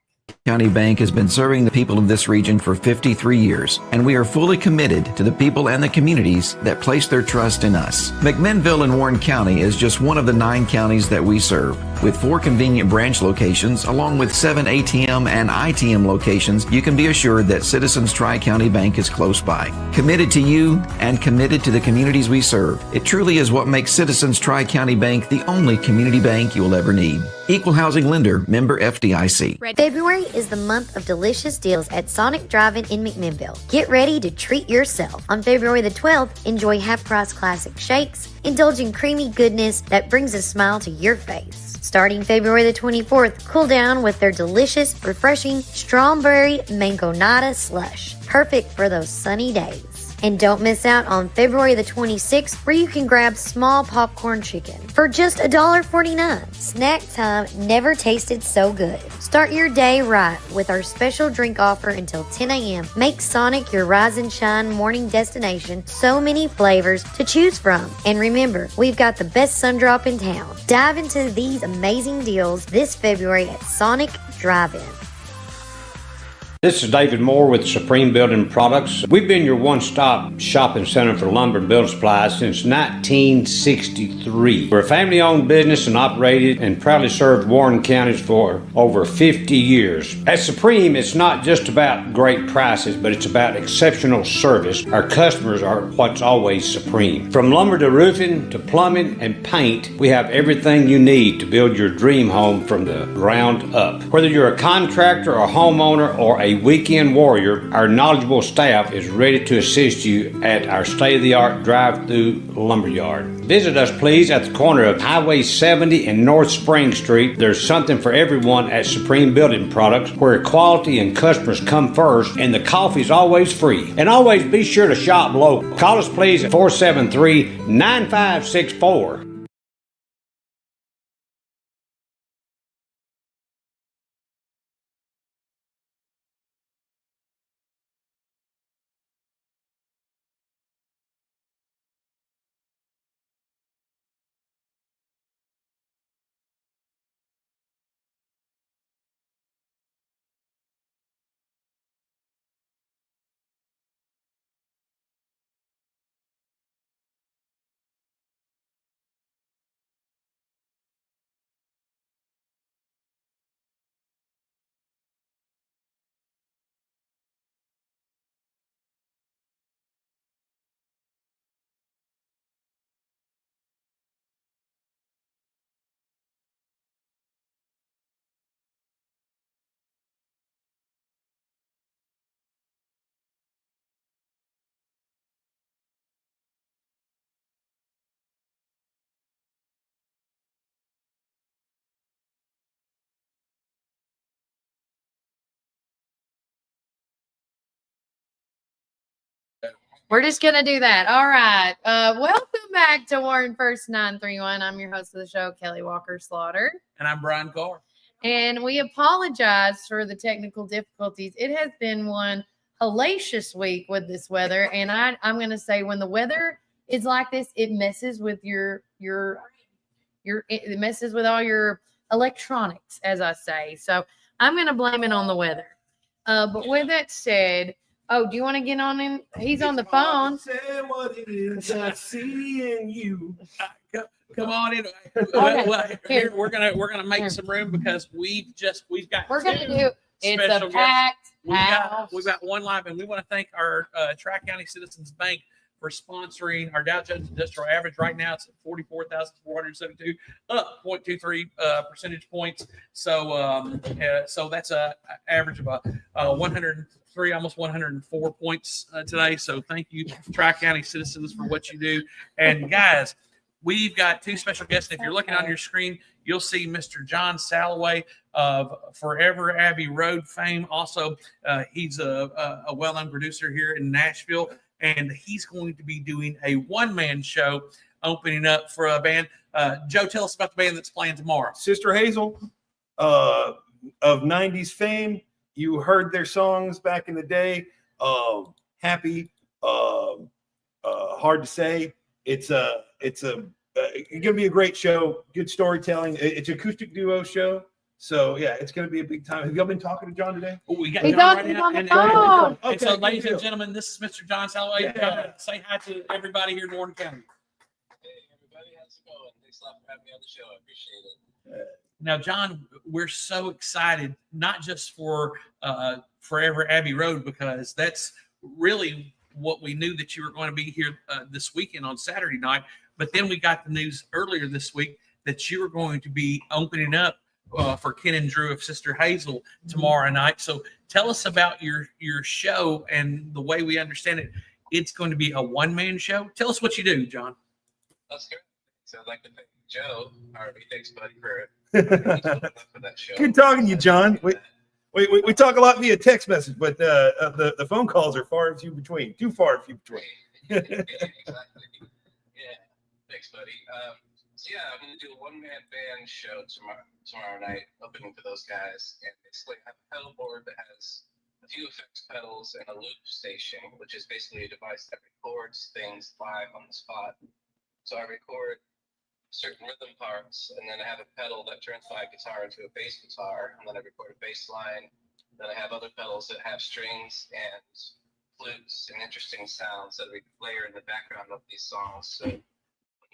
County Bank has been serving the people of this region for 53 years, and we are fully committed to the people and the communities that place their trust in us. McMinnville in Warren County is just one of the 9 counties that we serve. With 4 convenient branch locations, along with 7 ATM and ITM locations, you can be assured that Citizens Tri-County Bank is close by. Committed to you and committed to the communities we serve. It truly is what makes Citizens Tri-County Bank the only community bank you'll ever need. Equal Housing Lender, member FDIC. February is the month of delicious deals at Sonic Drive-In in McMinnville. Get ready to treat yourself. On February the 12th, enjoy half-price classic shakes. Indulge in creamy goodness that brings a smile to your face. Starting February the 24th, cool down with their delicious, refreshing strawberry mangonada slush. Perfect for those sunny days. And don't miss out on February the 26th, where you can grab small popcorn chicken for just $1.49. Snack time never tasted so good. Start your day right with our special drink offer until 10 a.m. Make Sonic your rise and shine morning destination. So many flavors to choose from. And remember, we've got the best sundrop in town. Dive into these amazing deals this February at Sonic Drive-In. This is David Moore with Supreme Building Products. We've been your one-stop shopping center for lumber and building supplies since 1963. We're a family-owned business and operated and proudly served Warren counties for over 50 years. At Supreme, it's not just about great prices, but it's about exceptional service. Our customers are what's always supreme. From lumber to roofing to plumbing and paint, we have everything you need to build your dream home from the ground up. Whether you're a contractor, a homeowner, or a weekend warrior, our knowledgeable staff is ready to assist you at our state-of-the-art drive-through lumberyard. Visit us, please, at the corner of Highway 70 and North Spring Street. There's something for everyone at Supreme Building Products, where quality and customers come first, and the coffee's always free. And always be sure to shop local. Call us, please, at 473-9564. We're just going to do that. All right. Welcome back to Warren First 931. I'm your host of the show, Kelly Walker Slaughter. And I'm Brian Carr. And we apologize for the technical difficulties. It has been one hellacious week with this weather. And I'm going to say when the weather is like this, it messes with it messes with all your electronics, as I say. So I'm going to blame it on the weather. But with that said, oh, do you want to get on him? He's on the phone. Say what it is I see in you. Come on in. Okay. Well, here we're gonna make some room because we've got. We're gonna do. It's special a packed house. We've got one live, and we want to thank our Tri-County Citizens Bank for sponsoring our Dow Jones Industrial Average. Right now, it's at 44,472, up 0.23 percentage points. So, so that's a average of 103, almost 104 points today. So, thank you, Tri-County Citizens, for what you do. And guys, we've got two special guests. If you're looking on your screen, you'll see Mr. John Salloway of Forever Abbey Road fame. Also, he's a well-known producer here in Nashville, and he's going to be doing a one-man show opening up for a band. Joe, tell us about the band that's playing tomorrow. Sister Hazel, of 90s fame. You heard their songs back in the day. Happy, hard to say. It's going to be a great show. Good storytelling. It's an acoustic duo show. So yeah, it's going to be a big time. Have y'all been talking to John today? Oh, we got He's John on- right he's now. on the And, phone. and so, Okay, ladies good and deal. gentlemen, this is Mr. John Salloway. Yeah. Say hi to everybody here in Warren County. Hey everybody, how's it going? Thanks a lot for having me on the show. I appreciate it. Now, John, we're so excited, not just for Forever Abbey Road, because that's really what we knew that you were going to be here this weekend on Saturday night. But then we got the news earlier this week that you were going to be opening up for Ken and Drew of Sister Hazel tomorrow night. So tell us about your show, and the way we understand it, it's going to be a one-man show. Tell us what you do, John. That's good. So I'd like to thank Joe, RB. Thanks, buddy, for that show. Good talking to you, John. We talk a lot via text message, but the phone calls are far and few between. Too far and few between. Exactly. Yeah. Thanks, buddy. So yeah, I'm gonna do a one-man band show tomorrow night, opening for those guys. And basically, I have a pedal board that has a few effects pedals and a loop station, which is basically a device that records things live on the spot. So I record certain rhythm parts, and then I have a pedal that turns my guitar into a bass guitar, and then I record a bass line, Then I have other pedals that have strings and flutes and interesting sounds that we layer in the background of these songs. So when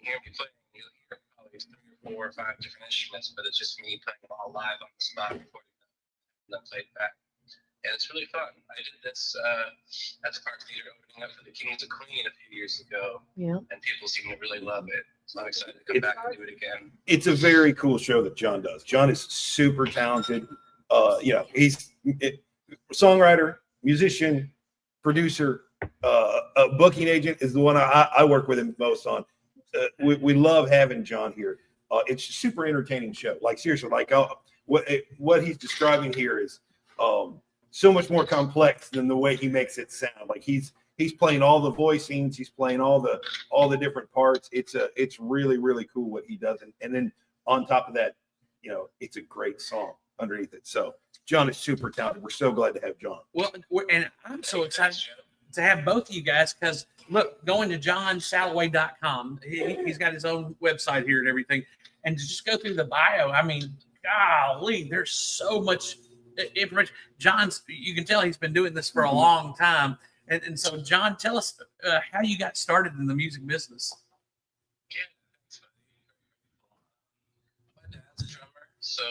you hear me playing, you'll hear probably 3 or 4 or 5 different instruments, but it's just me playing them all live on the spot, recording them, and then played back. And it's really fun. I did this at the Park Theater opening up for the Kings of Queen a few years ago, and people seem to really love it. So I'm excited to come back and do it again. It's a very cool show that John does. John is super talented. He's a songwriter, musician, producer, a booking agent is the one I work with him most on. We love having John here. It's a super entertaining show. Like seriously, like what he's describing here is so much more complex than the way he makes it sound. Like he's playing all the voicings, he's playing all the different parts. It's really, really cool what he does. And then on top of that, it's a great song underneath it. So John is super talented. We're so glad to have John. Well, and I'm so excited to have both of you guys because look, going to johnsalloway.com, he's got his own website here and everything, and to just go through the bio, I mean, golly, there's so much information. John's, you can tell he's been doing this for a long time. And so, John, tell us how you got started in the music business. My dad's a drummer, so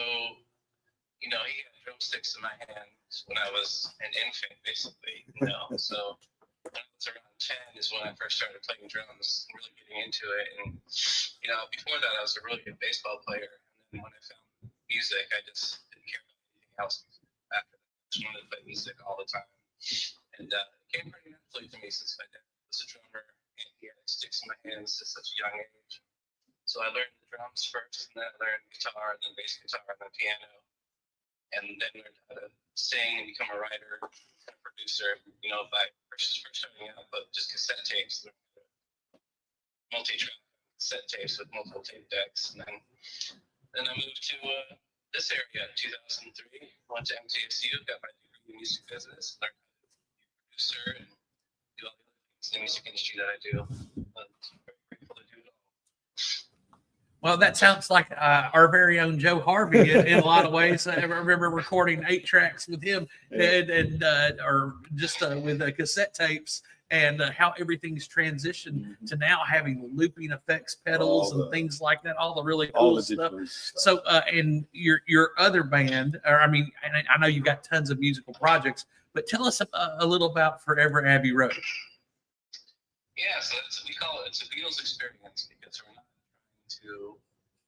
he had drumsticks in my hands when I was an infant, basically. So when I was around 10 is when I first started playing drums and really getting into it. And before that, I was a really good baseball player. And then when I found music, I just didn't care about anything else after that. I just wanted to play music all the time. And it came pretty naturally to me since my dad was a drummer and he had sticks in my hands at such a young age. So I learned the drums first, and then I learned guitar, and then bass guitar, and then piano, and then learned how to sing and become a writer and a producer. By first starting out, but just cassette tapes, multi-track cassette tapes with multiple tape decks, and then I moved to this area in 2003. Went to MTSU, got my degree in music business, learned how to be a producer and do all the other things in the music industry that I do. But I'm very grateful to do it all. Well, that sounds like our very own Joe Harvey in a lot of ways. I remember recording 8 tracks with him, or just with cassette tapes, and how everything's transitioned to now having looping effects pedals and things like that. All the really cool stuff. So, and your other band, or I know you've got tons of musical projects, but tell us a little about Forever Abbey Road. Yeah, so we call it. It's a Beatles experience because we're not to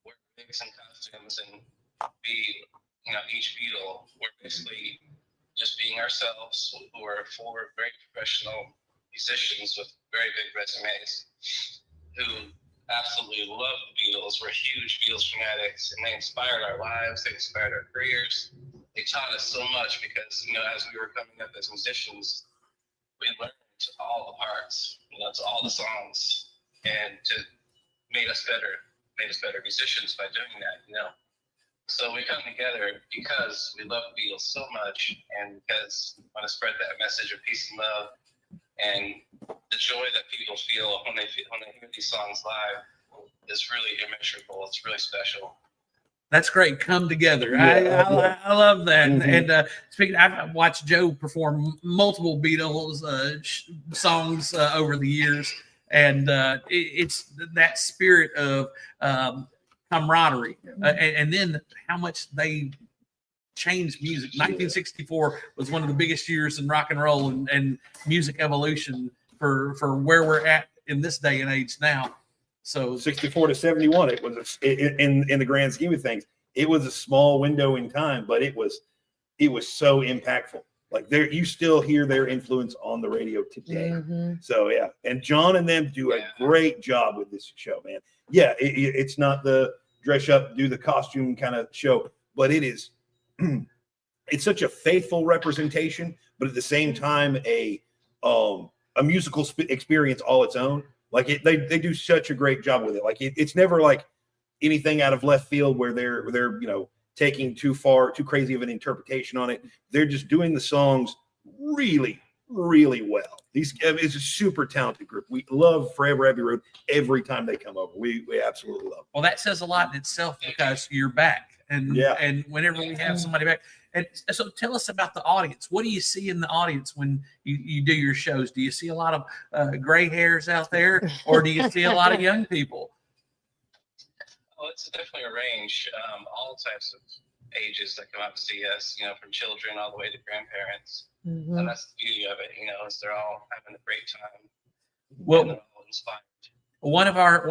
wear wigs and costumes and be, each Beatle. We're basically just being ourselves. We're 4 very professional musicians with very big resumes who absolutely love the Beatles. We're huge Beatles fanatics, and they inspired our lives. They inspired our careers. They taught us so much because, as we were coming up as musicians, we learned all the parts, to all the songs, and made us better musicians by doing that, So we come together because we love the Beatles so much, and because we want to spread that message of peace and love, and the joy that people feel when they hear these songs live is really immeasurable. It's really special. That's great. Come together. I love that. And speaking, I've watched Joe perform multiple Beatles songs over the years, and it's that spirit of camaraderie, and then how much they changed music. 1964 was one of the biggest years in rock and roll and music evolution for where we're at in this day and age now. So 64 to 71, it was in the grand scheme of things, it was a small window in time, but it was so impactful. Like you still hear their influence on the radio today. So yeah, and John and them do a great job with this show, man. Yeah, it's not the dress up, do the costume kind of show, but it is. It's such a faithful representation, but at the same time, a musical experience all its own. Like they do such a great job with it. Like it's never like anything out of left field where they're taking too crazy of an interpretation on it. They're just doing the songs really, really well. It's a super talented group. We love Forever Abbey Road every time they come over. We absolutely love them. Well, that says a lot in itself because you're back, and whenever we have somebody back, and so tell us about the audience. What do you see in the audience when you do your shows? Do you see a lot of gray hairs out there, or do you see a lot of young people? Well, it's definitely a range. All types of ages that come out to see us. From children all the way to grandparents. Mm-hmm. And that's the beauty of it, is they're all having a great time. Well, and they're all inspired. One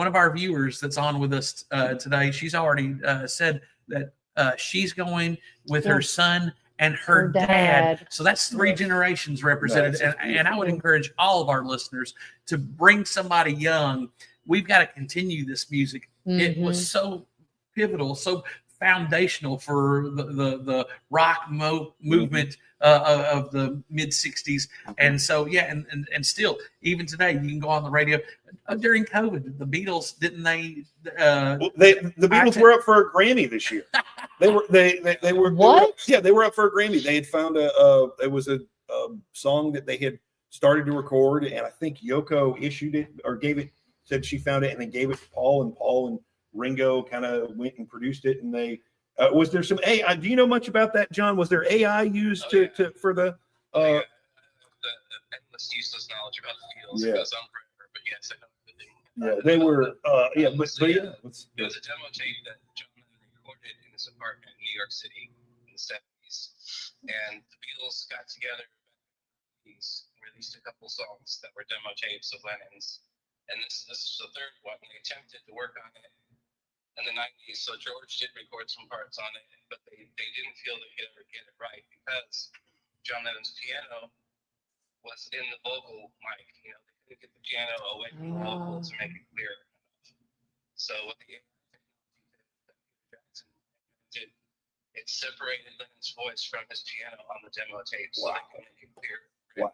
of our viewers that's on with us today, she's already said that she's going with her son and her dad. So that's 3 generations represented. And I would encourage all of our listeners to bring somebody young. We've got to continue this music. It was so pivotal, so foundational for the rock movement of the mid 60s. And so, and still, even today, you can go on the radio. During COVID, the Beatles, didn't they? The Beatles were up for a Grammy this year. They were what? They were up for a Grammy. They had found it was a song that they had started to record, and I think Yoko issued it or said she found it and then gave it to Paul, and Paul and Ringo kind of went and produced it. And they was there some AI? Do you know much about that, John? Was there AI used for the? The endless useless knowledge about the Beatles goes on forever, but yes, I know everything. Yeah, they were. It was a demo tape that John Lennon recorded in his apartment in New York City in the 70s, and the Beatles got together and released a couple songs that were demo tapes of Lennon's, and this is the third one. They attempted to work on it in the 90s, so George did record some parts on it, but they didn't feel they could ever get it right because John Lennon's piano was in the vocal mic. They couldn't get the piano away from the vocal to make it clear enough. So what the Jackson did, it separated Lennon's voice from his piano on the demo tape so they could make it clear. Wow.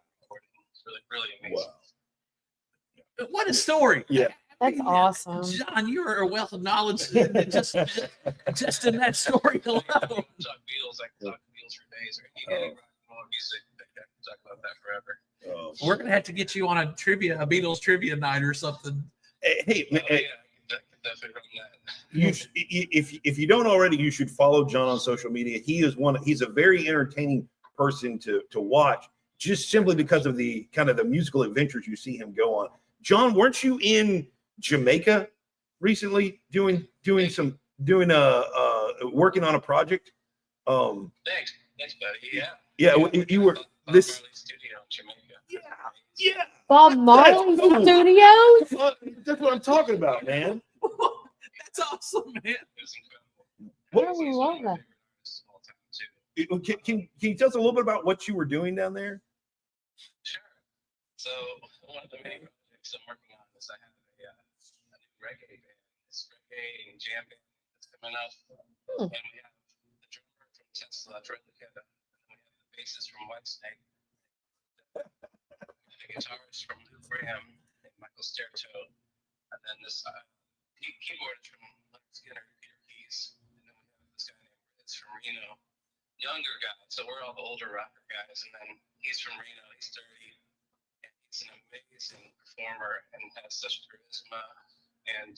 It's really, really amazing. Wow. What a story. Yeah. That's awesome. John, you are a wealth of knowledge just in that story alone. Talk Beatles, I can talk Beatles for days, or any rock and roll music. I can talk about that forever. We're gonna have to get you on a Beatles trivia night or something. Hey, I can definitely run that. If you don't already, you should follow John on social media. He's a very entertaining person to watch, just simply because of the kind of the musical adventures you see him go on. John, weren't you in Jamaica recently doing working on a project? Thanks, buddy. Yeah, you were this studio in Jamaica. Yeah. Bob Marley Studios. That's what I'm talking about, man. That's awesome, man. It was incredible. I love that. Small town too. Can you tell us a little bit about what you were doing down there? Sure. So one of the many projects I'm working on is I have a new reggae band. It's reggae and jam band that's coming up. And we have the drummer from Tesla, Troy Lucetta, and we have the bassist from Whitesnake, the guitarist from Lou Graham and Michael Sterto, and then this keyboardist from Leonard Skinner, Peter Keys, and then we have this guy named Ritz from Reno, younger guy. So we're all the older rocker guys, and then he's from Reno. He's 30, and he's an amazing performer and has such charisma, and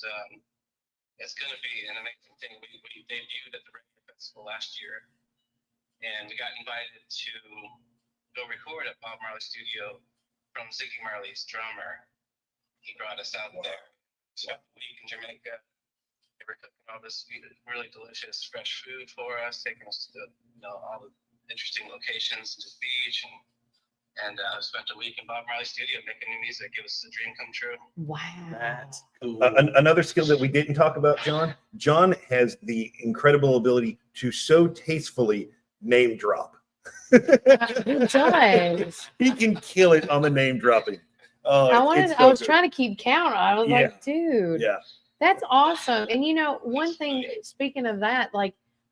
it's going to be an amazing thing. We debuted at the Reggae Festival last year, and we got invited to go record at Bob Marley Studio from Ziggy Marley's drummer. He brought us out there. Spent a week in Jamaica. They were cooking all this really delicious fresh food for us, taking us to all the interesting locations, to the beach, and spent a week in Bob Marley Studio making new music. It was a dream come true. Wow. That's cool. Another skill that we didn't talk about, John. John has the incredible ability to so tastefully name drop. He does. He can kill it on the name dropping. I was trying to keep count. I was like, dude, yeah, that's awesome. And one thing, speaking of that,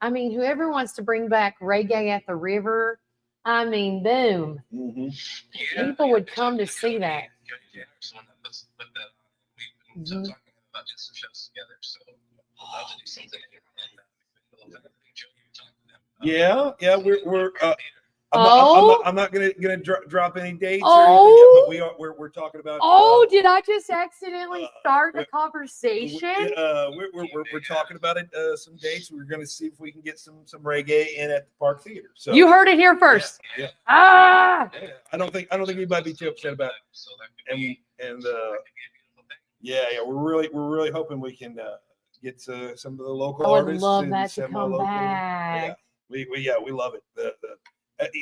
whoever wants to bring back Reggae at the River, boom. Mm-hmm. People would come to see that. Jody Jenner's the one that put that on. We've been talking about just some shows together, so I'd love to do something. And Jody, you're talking to them. Yeah, we're I'm not gonna drop any dates or Oh. anything yet, but we're talking about. Did I just accidentally start the conversation? We're talking about it. Some dates. We're gonna see if we can get some reggae in at the Park Theater. So You heard it here first. Yeah. Ah! I don't think anybody be too upset about it. We're really hoping we can get some of the local I would artists. love and that to semi-local. come back. Yeah, we love it.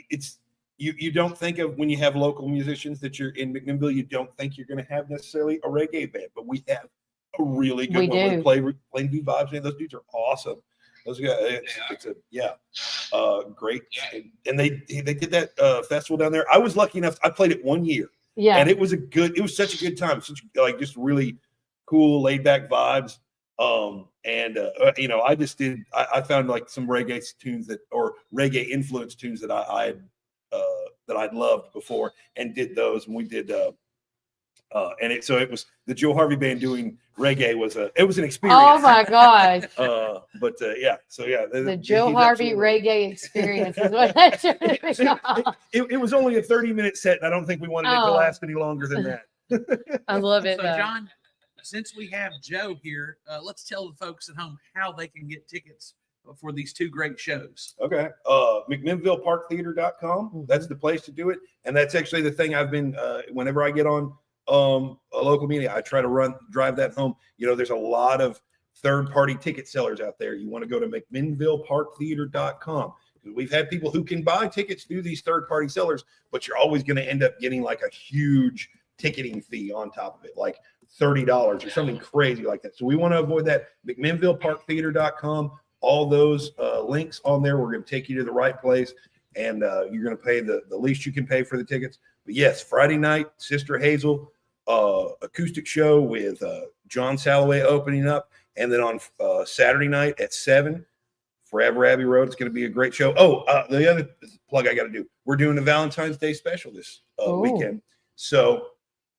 It's you don't think of when you have local musicians that you're in McMinnville, you don't think you're going to have necessarily a reggae band, but we have a really good We one. do. We play Plainview Vibes, and those dudes are awesome. Those guys, great. And they did that festival down there. I was lucky enough. I played it 1 year. Yeah. And it was such a good time. Such just really cool, laid back vibes. I found like some reggae tunes or reggae influenced tunes that I'd loved before, and did those. And we did, it was the Joe Harvey band doing reggae was an experience. Oh my gosh. The Joe Harvey reggae experience is what that should be. It was only a 30-minute set, and I don't think we wanted it to last any longer than that. I love it. So, John, since we have Joe here, let's tell the folks at home how they can get tickets for these two great shows. Okay. McMinnvilleParkTheater.com. That's the place to do it. And that's actually the thing I've been, whenever I get on a local media, I try to drive that home. There's a lot of third-party ticket sellers out there. You want to go to McMinnvilleParkTheater.com. We've had people who can buy tickets through these third-party sellers, but you're always going to end up getting like a huge ticketing fee on top of it, like $30 or something crazy like that. So we want to avoid that. McMinnvilleParkTheater.com. All those links on there. We're going to take you to the right place, and you're going to pay the least you can pay for the tickets. But yes, Friday night, Sister Hazel acoustic show with John Salloway opening up, and then on Saturday night at 7, Forever Abbey Road. It's going to be a great show. The other plug I got to do: we're doing a Valentine's Day special this weekend. So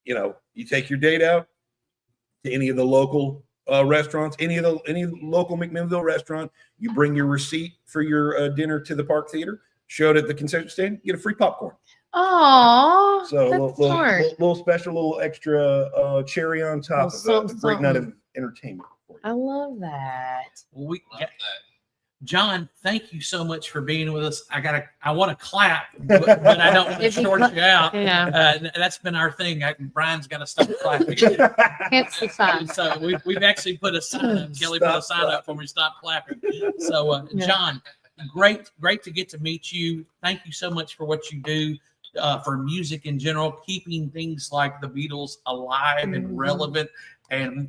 you take your date out to any of the local restaurants, any local McMinnville restaurant. You bring your receipt for your dinner to the Park Theater, show it at the concession stand, get a free popcorn. Oh, so that's little special, little extra cherry on top of a great night of entertainment. I love that. Well, John, thank you so much for being with us. I want to clap, but I don't want to short you out. Yeah. That's been our thing. Brian's got to stop clapping. Hence the sign. So we've actually put a sign up. Kelly put a sign up when we stopped clapping. So John, great to get to meet you. Thank you so much for what you do for music in general, keeping things like the Beatles alive and relevant, and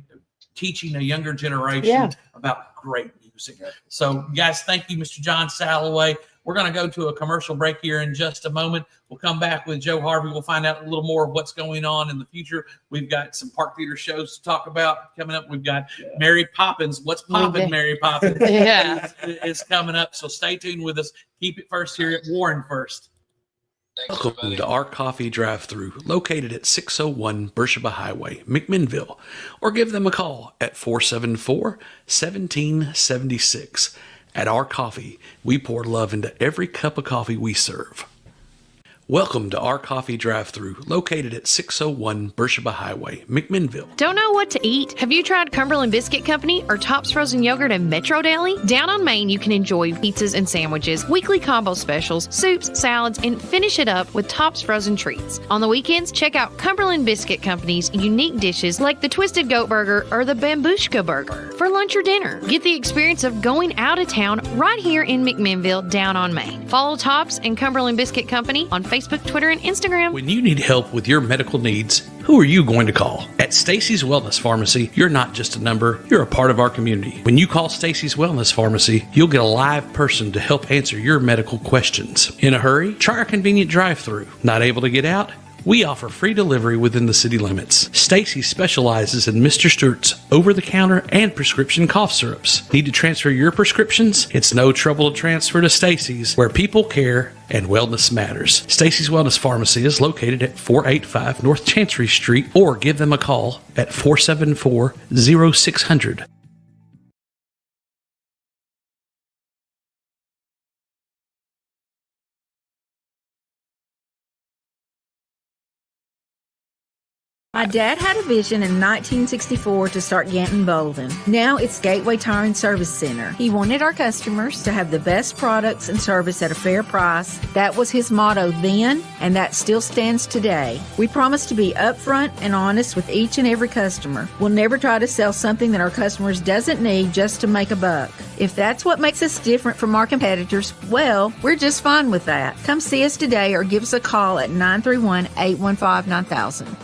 teaching a younger generation about great music. So, guys, thank you, Mr. John Salloway. We're going to go to a commercial break here in just a moment. We'll come back with Joe Harvey. We'll find out a little more of what's going on in the future. We've got some Park Theater shows to talk about coming up. We've got Mary Poppins. What's poppin', Mary Poppins? is coming up. So stay tuned with us. Keep it first here at Warren First. Welcome to our coffee drive-thru located at 601 Beersheba Highway, McMinnville, or give them a call at 474-1776. At our coffee, we pour love into every cup of coffee we serve. Welcome to our coffee drive-thru located at 601 Beersheba Highway, McMinnville. Don't know what to eat? Have you tried Cumberland Biscuit Company or Tops Frozen Yogurt and Metro Deli? Down on Main, you can enjoy pizzas and sandwiches, weekly combo specials, soups, salads, and finish it up with Tops Frozen Treats. On the weekends, check out Cumberland Biscuit Company's unique dishes like the Twisted Goat Burger or the Bambushka Burger for lunch or dinner. Get the experience of going out of town right here in McMinnville, down on Main. Follow Tops and Cumberland Biscuit Company on Facebook, Twitter, and Instagram. When you need help with your medical needs, who are you going to call? At Stacy's Wellness Pharmacy, you're not just a number, you're a part of our community. When you call Stacy's Wellness Pharmacy, you'll get a live person to help answer your medical questions. In a hurry? Try our convenient drive-thru. Not able to get out? We offer free delivery within the city limits. Stacy specializes in Mr. Stewart's over-the-counter and prescription cough syrups. Need to transfer your prescriptions? It's no trouble to transfer to Stacy's, where people care and wellness matters. Stacy's Wellness Pharmacy is located at 485 North Chancery Street, or give them a call at 474-0600. My dad had a vision in 1964 to start Ganton Bolden. Now it's Gateway Tire and Service Center. He wanted our customers to have the best products and service at a fair price. That was his motto then, and that still stands today. We promise to be upfront and honest with each and every customer. We'll never try to sell something that our customers doesn't need just to make a buck. If that's what makes us different from our competitors, well, we're just fine with that. Come see us today or give us a call at 931-815-9000.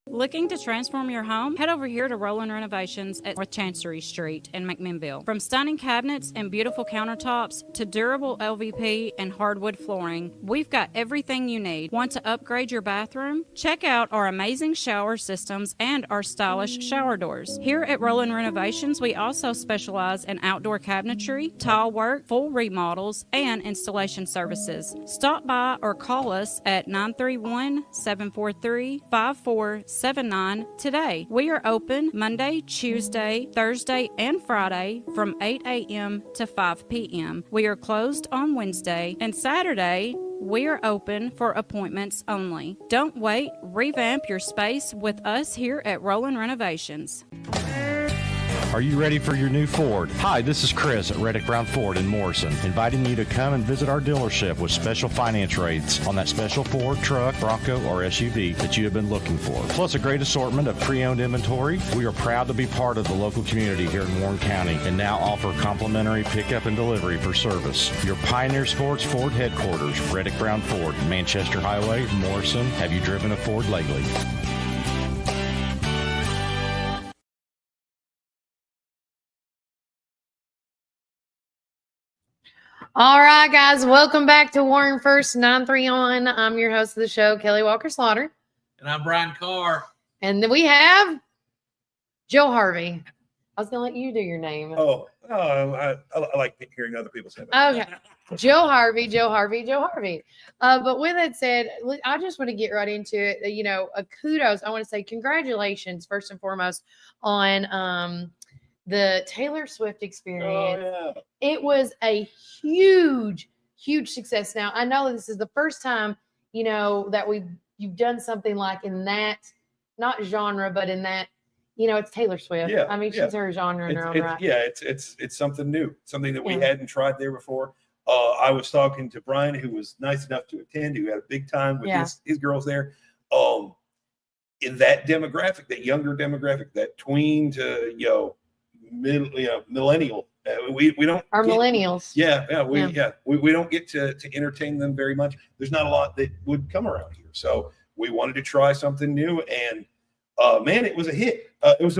Looking to transform your home? Head over here to Roland Renovations at North Chancery Street in McMinnville. From stunning cabinets and beautiful countertops to durable LVP and hardwood flooring, we've got everything you need. Want to upgrade your bathroom? Check out our amazing shower systems and our stylish shower doors. Here at Roland Renovations, we also specialize in outdoor cabinetry, tile work, full remodels, and installation services. Stop by or call us at 931-743-5479 today. We are open Monday, Tuesday, Thursday, and Friday from 8 a.m. to 5 p.m. We are closed on Wednesday, and Saturday we are open for appointments only. Don't wait. Revamp your space with us here at Roland Renovations. Are you ready for your new Ford? Hi, this is Chris at Reddick Brown Ford in Morrison, inviting you to come and visit our dealership with special finance rates on that special Ford truck, Bronco, or SUV that you have been looking for. Plus a great assortment of pre-owned inventory. We are proud to be part of the local community here in Warren County and now offer complimentary pickup and delivery for service. Your Pioneer Sports Ford headquarters, Reddick Brown Ford, Manchester Highway, Morrison. Have you driven a Ford lately? All right, guys, welcome back to Warren First 931. I'm your host of the show, Kelly Walker Slaughter. And I'm Brian Carr. And then we have Joe Harvey. I was going to let you do your name. I like hearing other people say that. Okay. Joe Harvey. But with that said, I just want to get right into it. Kudos. I want to say congratulations, first and foremost, on the Taylor Swift experience. Oh, yeah. It was a huge success. Now, I know this is the first time, that you've done something like in that, not genre, but in that, it's Taylor Swift. Yeah, I mean, she's her genre in her own right. Yeah, it's something new, something that we hadn't tried there before. I was talking to Brian, who was nice enough to attend, who had a big time with his girls there. In that demographic, that younger demographic, that tween to millennial, we don't millennials. We don't get to entertain them very much. There's not a lot that would come around here, so we wanted to try something new, and man, it was a hit. It was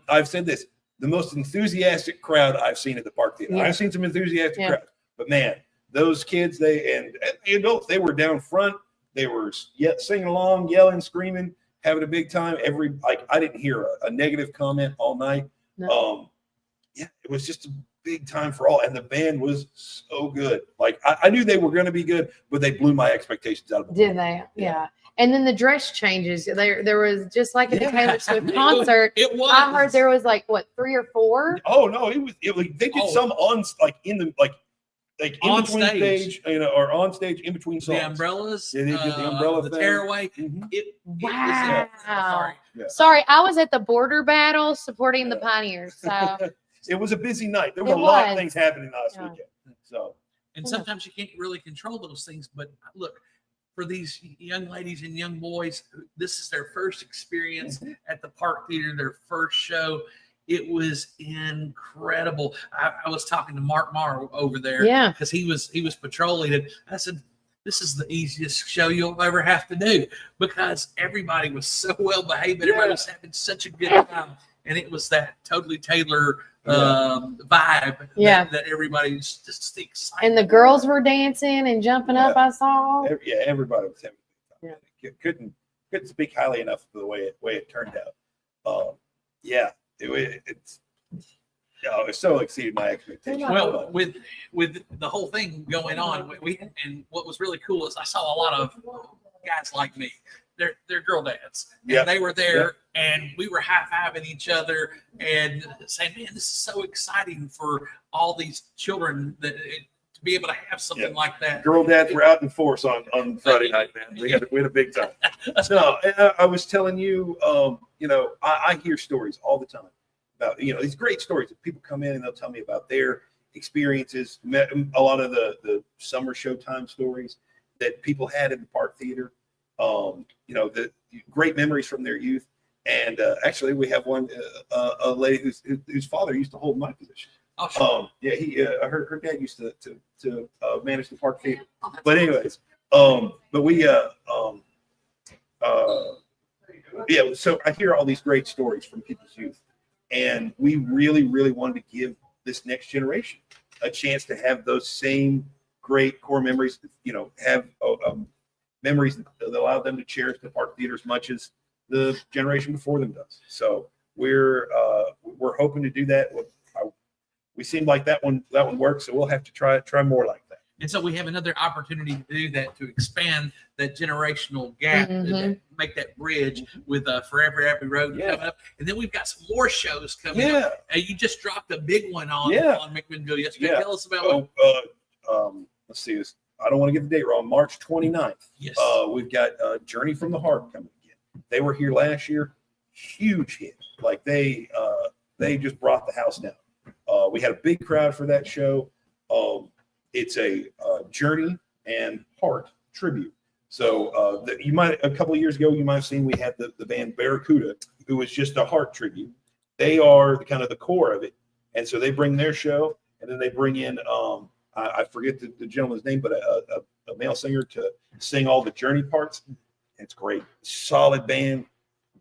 I've said this, the most enthusiastic crowd I've seen at the park theater. I've seen some enthusiastic crowds, but man, those kids, and the adults, they were down front. They were singing along, yelling, screaming, having a big time. I didn't hear a negative comment all night. No. It was just a big time for all, and the band was so good. I knew they were going to be good, but they blew my expectations out of the Did they? Yeah. And then the dress changes. There was just like at the Taylor Swift concert. It was. I heard there was 3 or 4. Oh no, they did some on in on between stage, or on stage in between songs. The umbrellas. They did the umbrella the thing. tearaway. Mm-hmm. Wow. Sorry. Yeah. Sorry, I was at the border battle supporting the Pioneers. So it was a busy night. There were a lot of things happening last weekend. So, and sometimes you can't really control those things. But look, for these young ladies and young boys, this is their first experience at the Park Theater, their first show. It was incredible. I was talking to Mark Marr over there, because he was patrolling it. I said, "This is the easiest show you'll ever have to do," because everybody was so well behaved. Everybody was having such a good time, and it was that totally Taylor vibe that everybody's just excited. And the girls were dancing and jumping up. I saw. Everybody was having a good time. Couldn't speak highly enough of the way it turned out. It so exceeded my expectations. Well, with the whole thing going on, and what was really cool is I saw a lot of guys like me. They're girl dads, and they were there, and we were high-fiving each other and saying, "Man, this is so exciting for all these children to be able to have something like that. Girl dads were out in force on Friday night, man. We had a big time. No, I was telling you, I hear stories all the time about, these great stories that people come in and they'll tell me about their experiences, a lot of the summer Showtime stories that people had in the Park Theater, the great memories from their youth. And actually, we have one, a lady whose father used to hold my position. Oh, sure. Her dad used to manage the Park Theater. But anyways, but we, so I hear all these great stories from people's youth, and we really, really wanted to give this next generation a chance to have those same great core memories, have memories that allow them to cherish the Park Theater as much as the generation before them does. So we're hoping to do that. We seem like that one works, so we'll have to try more like that. And so we have another opportunity to do that, to expand that generational gap, and make that bridge with Forever Abbey Road coming up. And then we've got some more shows coming up. You just dropped a big one on McMinnville yesterday. Tell us about let's see this. I don't want to get the date wrong. March 29th. Yes. We've got Journey from the Heart coming again. They were here last year. Huge hit. Like they just brought the house down. We had a big crowd for that show. It's a Journey and Heart tribute. So a couple of years ago, you might have seen we had the band Barracuda, who was just a Heart tribute. They are kind of the core of it. And so they bring their show, and then they bring in, I forget the gentleman's name, but a male singer to sing all the Journey parts. It's great. Solid band.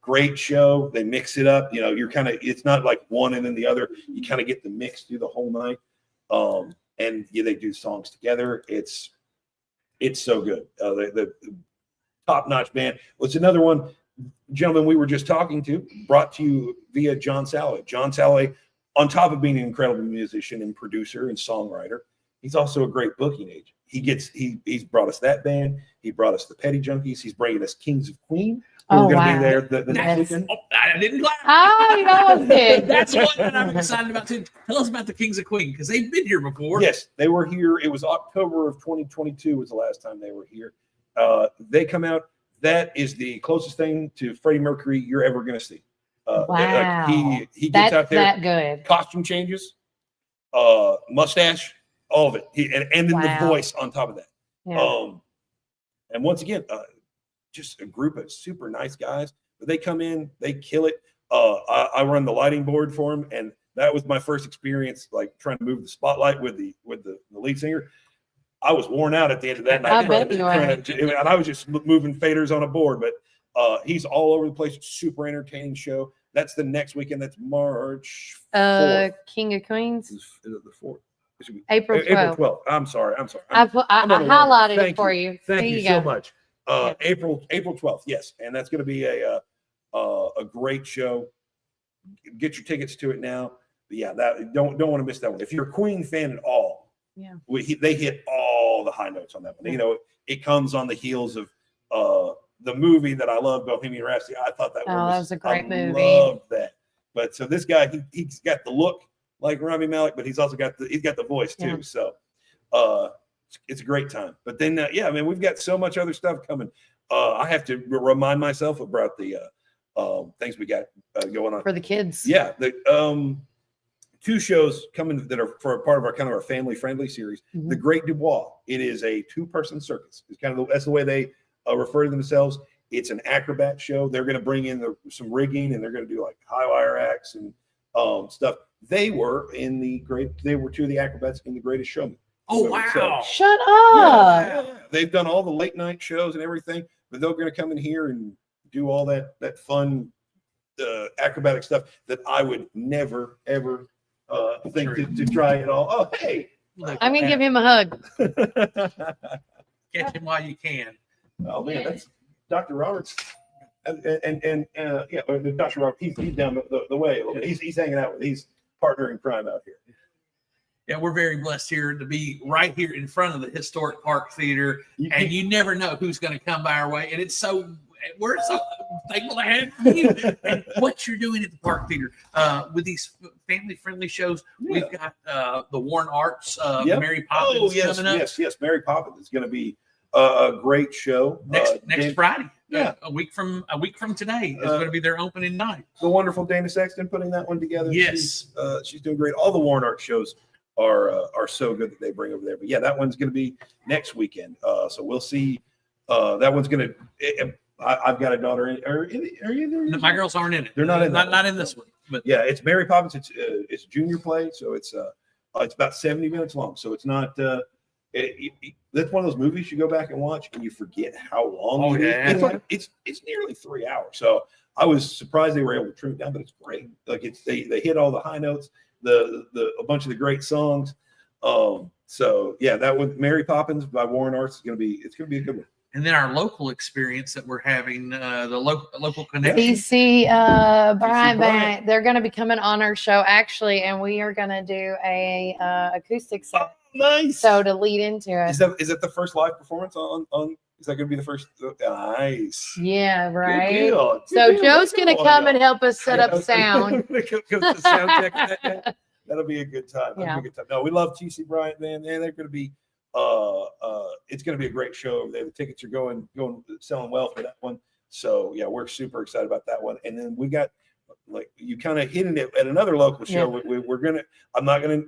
Great show. They mix it up. It's not like one and then the other. You kind of get the mix through the whole night. And they do songs together. It's so good. The top-notch band. What's another one, gentleman we were just talking to, brought to you via John Salloway. John Salloway, on top of being an incredible musician and producer and songwriter, he's also a great booking agent. He's brought us that band. He brought us the Petty Junkies. He's bringing us Kings of Queen. We're going to be there the next weekend. I didn't laugh. I did. That's one that I'm excited about too. Tell us about the Kings of Queen, because they've been here before. Yes, they were here. It was October of 2022 was the last time they were here. They come out. That is the closest thing to Freddie Mercury you're ever going to see. Wow. He gets out there. That good. Costume changes, mustache, all of it. And then the voice on top of that. Yeah. And once again, just a group of super nice guys. But they come in, they kill it. I run the lighting board for them, and that was my first experience, like trying to move the spotlight with the lead singer. I was worn out at the end of that night. I bet you were. And I was just moving faders on a board, but he's all over the place. Super entertaining show. That's the next weekend. That's March 4th. King of Queens. Is it the 4th? April 12th. April 12th. I'm sorry. I highlighted it for you. Thank you so much. April 12th. Yes, and that's going to be a great show. Get your tickets to it now. But yeah, don't want to miss that one. If you're a Queen fan at all, they hit all the high notes on that one. Yeah. It comes on the heels of the movie that I love, Bohemian Rhapsody. I thought that was a great movie. I loved that. But so this guy, he's got the look like Rami Malek, but he's also got the voice too. Yeah. So it's a great time. But then we've got so much other stuff coming. I have to remind myself about the things we got going on For the kids. Yeah, the 2 shows coming that are for a part of our family friendly series. Mhm. The Great Dubois. It is a 2-person circus. It's that's the way they refer to themselves. It's an acrobat show. They're going to bring in some rigging, and they're going to do like high wire acts and stuff. They were 2 of the acrobats in The Greatest Showman. Oh, wow. Shut up. Yeah. They've done all the late night shows and everything, but they're going to come in here and do all that fun acrobatic stuff that I would never, ever think to try at all. Oh, hey. I'm going to give him a hug. Catch him while you can. Oh, man, that's Dr. Roberts. And Dr. Roberts, he's down the way a little bit. He's hanging out with, he's partner in crime out here. Yeah, we're very blessed here to be right here in front of the historic Park Theater, and you never know who's going to come by our way. And it's so we're so thankful to have you and what you're doing at the Park Theater with these family-friendly shows. We've got the Warren Arts, Mary Poppins coming up. Yes. Mary Poppins is going to be a great show next Friday. Yeah, a week from today is going to be their opening night. The wonderful Dana Sexton putting that one together. Yes, she's doing great. All the Warren Arts shows are so good that they bring over there. But yeah, that one's going to be next weekend. So we'll see. That one's going to. I've got a daughter. Are you there? No, my girls aren't in it. They're not in. Not in this one. But yeah, it's Mary Poppins. It's a junior play, so it's about 70 minutes long. So it's not. That's one of those movies you go back and watch and you forget how long it is. It's nearly 3 hours. So I was surprised they were able to trim it down, but it's great. Like they hit all the high notes, a bunch of the great songs. So yeah, that one, Mary Poppins by Warren Arts, it's gonna be a good one. And then our local experience that we're having, the local connection. TC Bryant Band, they're going to be coming on our show actually, and we are going to do a acoustic set. Oh, nice. So to lead into it. Is that the first live performance on? Is that going to be the first? Nice. Yeah, right. Good deal. So Joe's going to come and help us set up sound. Go to the sound check. That'll be a good time. That'll be a good time. No, we love TC Bryant, man. They're going to be. It's going to be a great show over there. The tickets are going selling well for that one. So yeah, we're super excited about that one. And then we got, like, you kind of hitting it at another local show. Yeah. We're gonna. I'm not gonna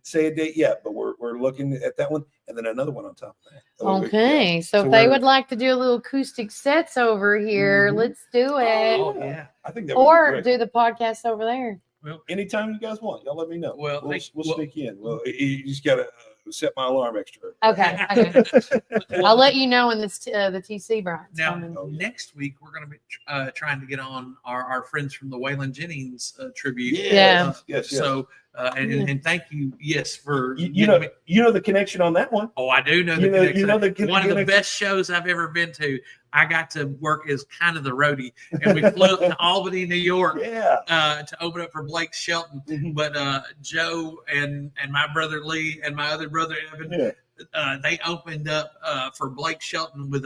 say a date yet, but we're looking at that one, and then another one on top of that. Okay, so if they would like to do a little acoustic sets over here, let's do it. Oh yeah, I think that. Or do the podcast over there. Well, anytime you guys want, y'all let me know. Well, we'll sneak in. Well, you just gotta set my alarm extra. Okay. I'll let you know when this the TC Brian's coming. Next week we're going to be trying to get on our friends from the Waylon Jennings tribute. Yes. So and thank you, for you know the connection on that one. Oh, I do know the connection. You know the one of the best shows I've ever been to. I got to work as kind of the roadie, and we flew up to Albany, New York, to open up for Blake Shelton. Mm-hmm. But Joe and my brother Lee and my other brother Evan, they opened up for Blake Shelton with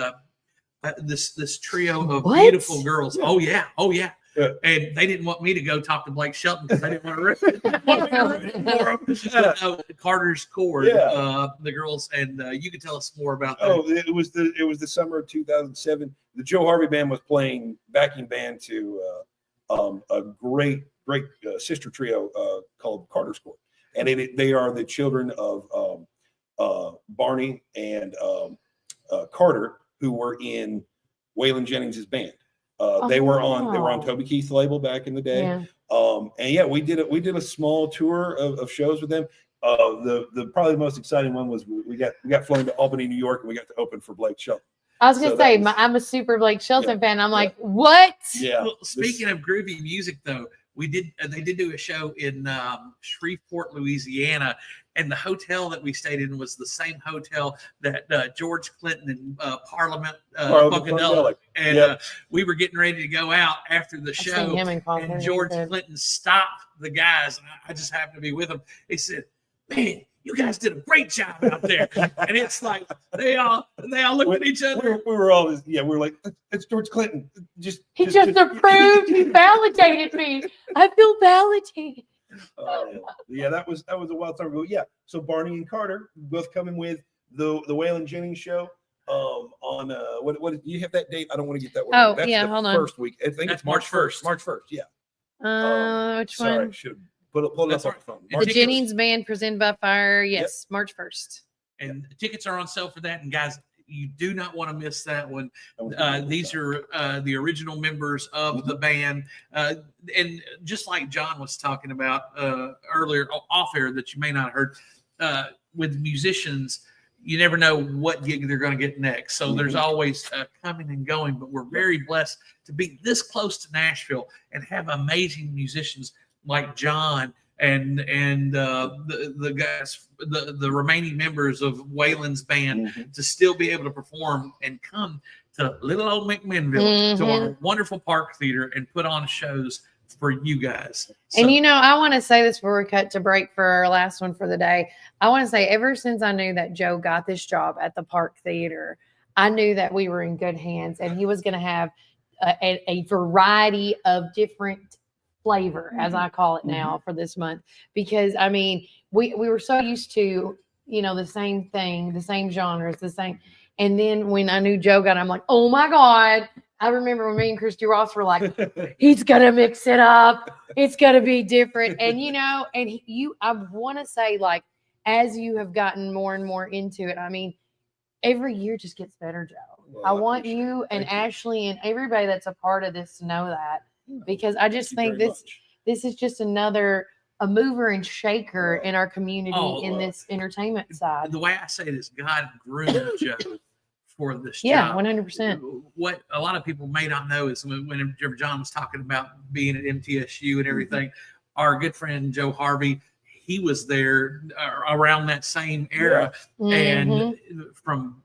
this trio of beautiful girls. Yeah. Oh yeah. And they didn't want me to go talk to Blake Shelton because they didn't want to root for him. Carter's Chord, the girls, and you can tell us more about that. Oh, it was the summer of 2007. The Joe Harvey Band was playing backing band to a great sister trio called Carter's Chord, and they are the children of Barney and Carter, who were in Waylon Jennings' band. They were on Toby Keith's label back in the day. And we did a small tour of shows with them. The probably the most exciting one was we got flown to Albany, New York, and we got to open for Blake Shelton. I was gonna say I'm a super Blake Shelton fan. I'm like, what? Yeah. Well, speaking of groovy music, though, they did do a show in Shreveport, Louisiana, and the hotel that we stayed in was the same hotel that George Clinton and Parliament Funkadelic. And we were getting ready to go out after the show, and George Clinton stopped the guys, and I just happened to be with him. He said, "Man, you guys did a great job out there." And it's like they all looked at each other. We were all we were like, "It's George Clinton." He just approved. He validated me. I feel validated. That was a wild time ago. Yeah. So Barney and Carter both coming with the Waylon Jennings show. On what do you have that date? I don't want to get that one. Oh, That's hold on. First week. I think it's March 1st. March 1st. Yeah. Which sorry, one? Should pull it up on the phone. The Jennings Band presented by Fire. Yes, March 1st. And tickets are on sale for that. And guys, you do not want to miss that one. These are the original members of the band. And just like John was talking about earlier off air that you may not have heard, with musicians, you never know what gig they're going to get next. So there's always coming and going, but we're very blessed to be this close to Nashville and have amazing musicians like John and the guys, the remaining members of Waylon's band to still be able to perform and come to little old McMinnville to our wonderful Park Theater and put on shows for you guys. So, and I want to say this before we cut to break for our last one for the day. I want to say ever since I knew that Joe got this job at the Park Theater, I knew that we were in good hands and he was going to have a variety of different flavor, as I call it now, for this month. Because I mean, we were so used to, the same thing, the same genres, the same. And then when I knew Joe got it, I'm like, oh my God. I remember when me and Christy Ross were like, he's going to mix it up. It's going to be different. And, I want to say, like, as you have gotten more and more into it, I mean, every year just gets better, Joe. Well, I want you and Ashley and everybody that's a part of this to know that, because I just think this is just a mover and shaker in our community in this entertainment side. The way I say it is God groomed Joe for this Yeah, job. 100%. What a lot of people may not know is whenever John was talking about being at MTSU and everything, our good friend Joe Harvey, he was there around that same era. And from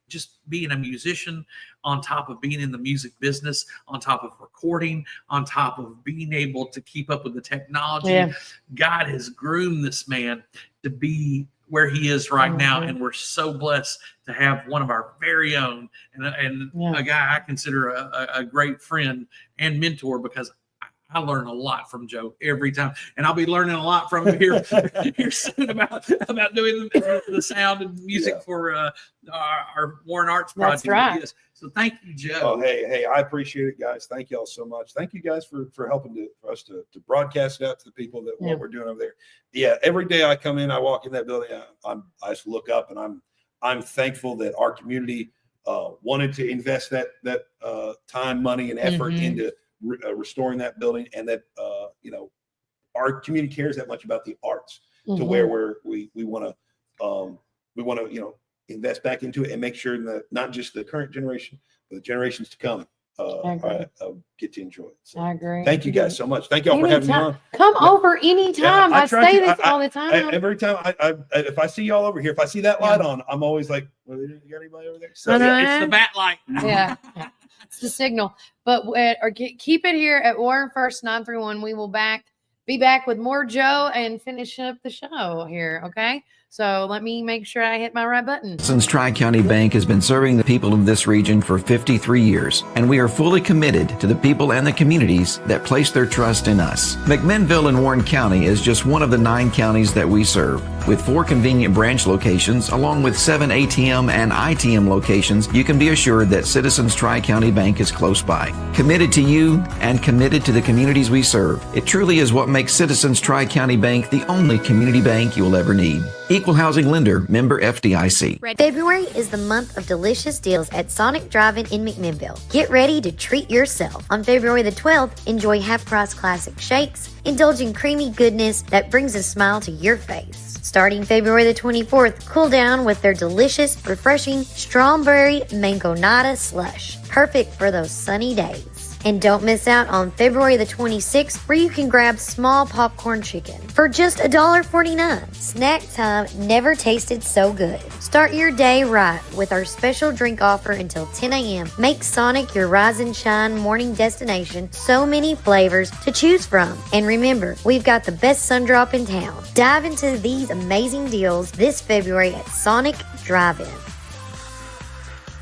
just being a musician, on top of being in the music business, on top of recording, on top of being able to keep up with the technology, God has groomed this man to be where he is right now. And we're so blessed to have one of our very own and a guy I consider a great friend and mentor, because I learn a lot from Joe every time, and I'll be learning a lot from him here soon about doing the sound and music for our Warren Arts project. That's right. Yes. So thank you, Joe. Oh, hey, I appreciate it, guys. Thank y'all so much. Thank you guys for helping for us to broadcast it out to the people that what we're doing over there. Yeah, every day I come in, I walk in that building, I just look up, and I'm thankful that our community wanted to invest that time, money, and effort into restoring that building, and that our community cares that much about the arts to where we want to invest back into it and make sure that not just the current generation but the generations to come get to enjoy it. So I agree. thank you guys so much. Thank y'all for having me on. Come over anytime. I say this all the time. Every time if I see y'all over here, if I see that light on, I'm always like, well, you got anybody over there? So it's the bat light. Yeah. It's the signal. But keep it here at Warren First 931. We will be back with more Joe and finish up the show here. Okay. So let me make sure I hit my right button. Citizens Tri-County Bank has been serving the people of this region for 53 years, and we are fully committed to the people and the communities that place their trust in us. McMinnville in Warren County is just one of the 9 counties that we serve. With 4 convenient branch locations, along with 7 ATM and ITM locations, you can be assured that Citizens Tri-County Bank is close by. Committed to you and committed to the communities we serve. It truly is what makes Citizens Tri-County Bank the only community bank you'll ever need. Equal housing lender, member FDIC. February is the month of delicious deals at Sonic Drive-In in McMinnville. Get ready to treat yourself. On February the 12th, enjoy half-price classic shakes. Indulge in creamy goodness that brings a smile to your face. Starting February the 24th, cool down with their delicious, refreshing strawberry mangonada slush. Perfect for those sunny days. And don't miss out on February the 26th, where you can grab small popcorn chicken for just $1.49. Snack time never tasted so good. Start your day right with our special drink offer until 10 a.m. Make Sonic your rise and shine morning destination. So many flavors to choose from. And remember, we've got the best sun drop in town. Dive into these amazing deals this February at Sonic Drive-In.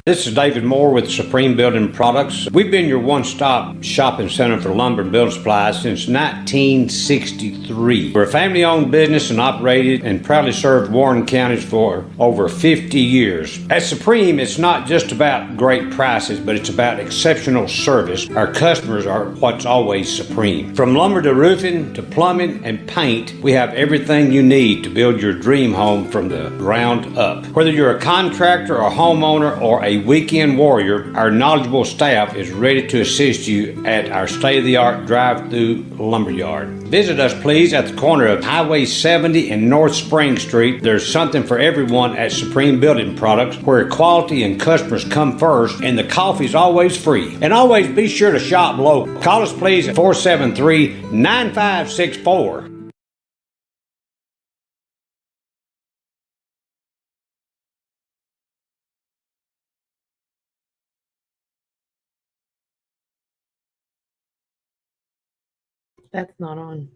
This is David Moore with Supreme Building Products. We've been your one-stop shopping center for lumber and building supplies since 1963. We're a family-owned business and operated and proudly served Warren counties for over 50 years. At Supreme, it's not just about great prices, but it's about exceptional service. Our customers are what's always supreme. From lumber to roofing to plumbing and paint, we have everything you need to build your dream home from the ground up. Whether you're a contractor, a homeowner, or a weekend warrior, our knowledgeable staff is ready to assist you at our state-of-the-art drive-through lumberyard. Visit us, please, at the corner of Highway 70 and North Spring Street. There's something for everyone at Supreme Building Products, where quality and customers come first, and the coffee's always free. And always be sure to shop local. Call us, please, at 473-9564. That's not on.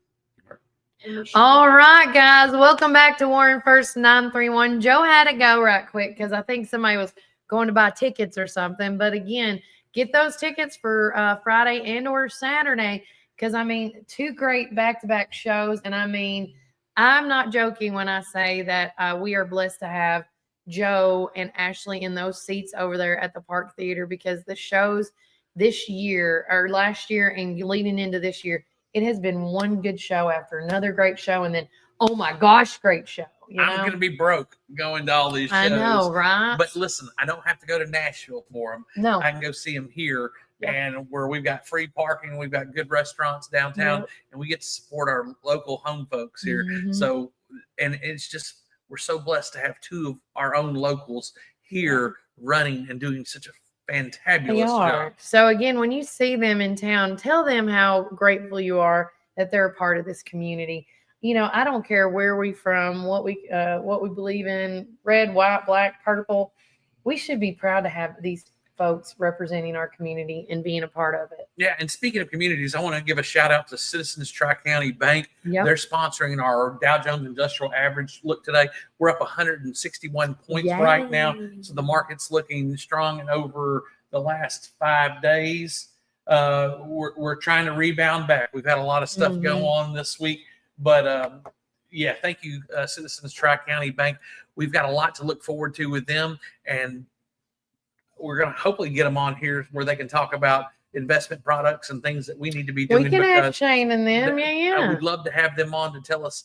All right, guys. Welcome back to Warren First 931. Joe had to go right quick because I think somebody was going to buy tickets or something. But again, get those tickets for Friday and or Saturday. Because, I mean, 2 great back-to-back shows. And, I mean, I'm not joking when I say that we are blessed to have Joe and Ashley in those seats over there at the Park Theater, because the shows this year or last year and leading into this year, it has been one good show after another great show. And then, oh, my gosh, great show. I'm going to be broke going to all these shows. I know, right? But listen, I don't have to go to Nashville for them. No. I can go see them here. Yep. And where we've got free parking, we've got good restaurants downtown, Yep. and we get to support our local home folks here. Mhm. So, and it's just, we're so blessed to have 2 of our own locals here running and doing such a fantabulous They are. job. So again, when you see them in town, tell them how grateful you are that they're a part of this community. You know, I don't care where we from, what we believe in, red, white, black, purple. We should be proud to have these folks representing our community and being a part of it. Yeah, and speaking of communities, I want to give a shout out to Citizens Tri-County Bank. Yep. They're sponsoring our Dow Jones Industrial Average look today. We're up 161 points right now. So the market's looking strong, and over the last 5 days, we're trying to rebound back. We've had a lot of stuff go on this week, but yeah, thank you, Citizens Tri-County Bank. We've got a lot to look forward to with them, and we're going to hopefully get them on here where they can talk about investment products and things that we need to be doing. We can have because Shane and them. Yeah. we'd love to have them on to tell us,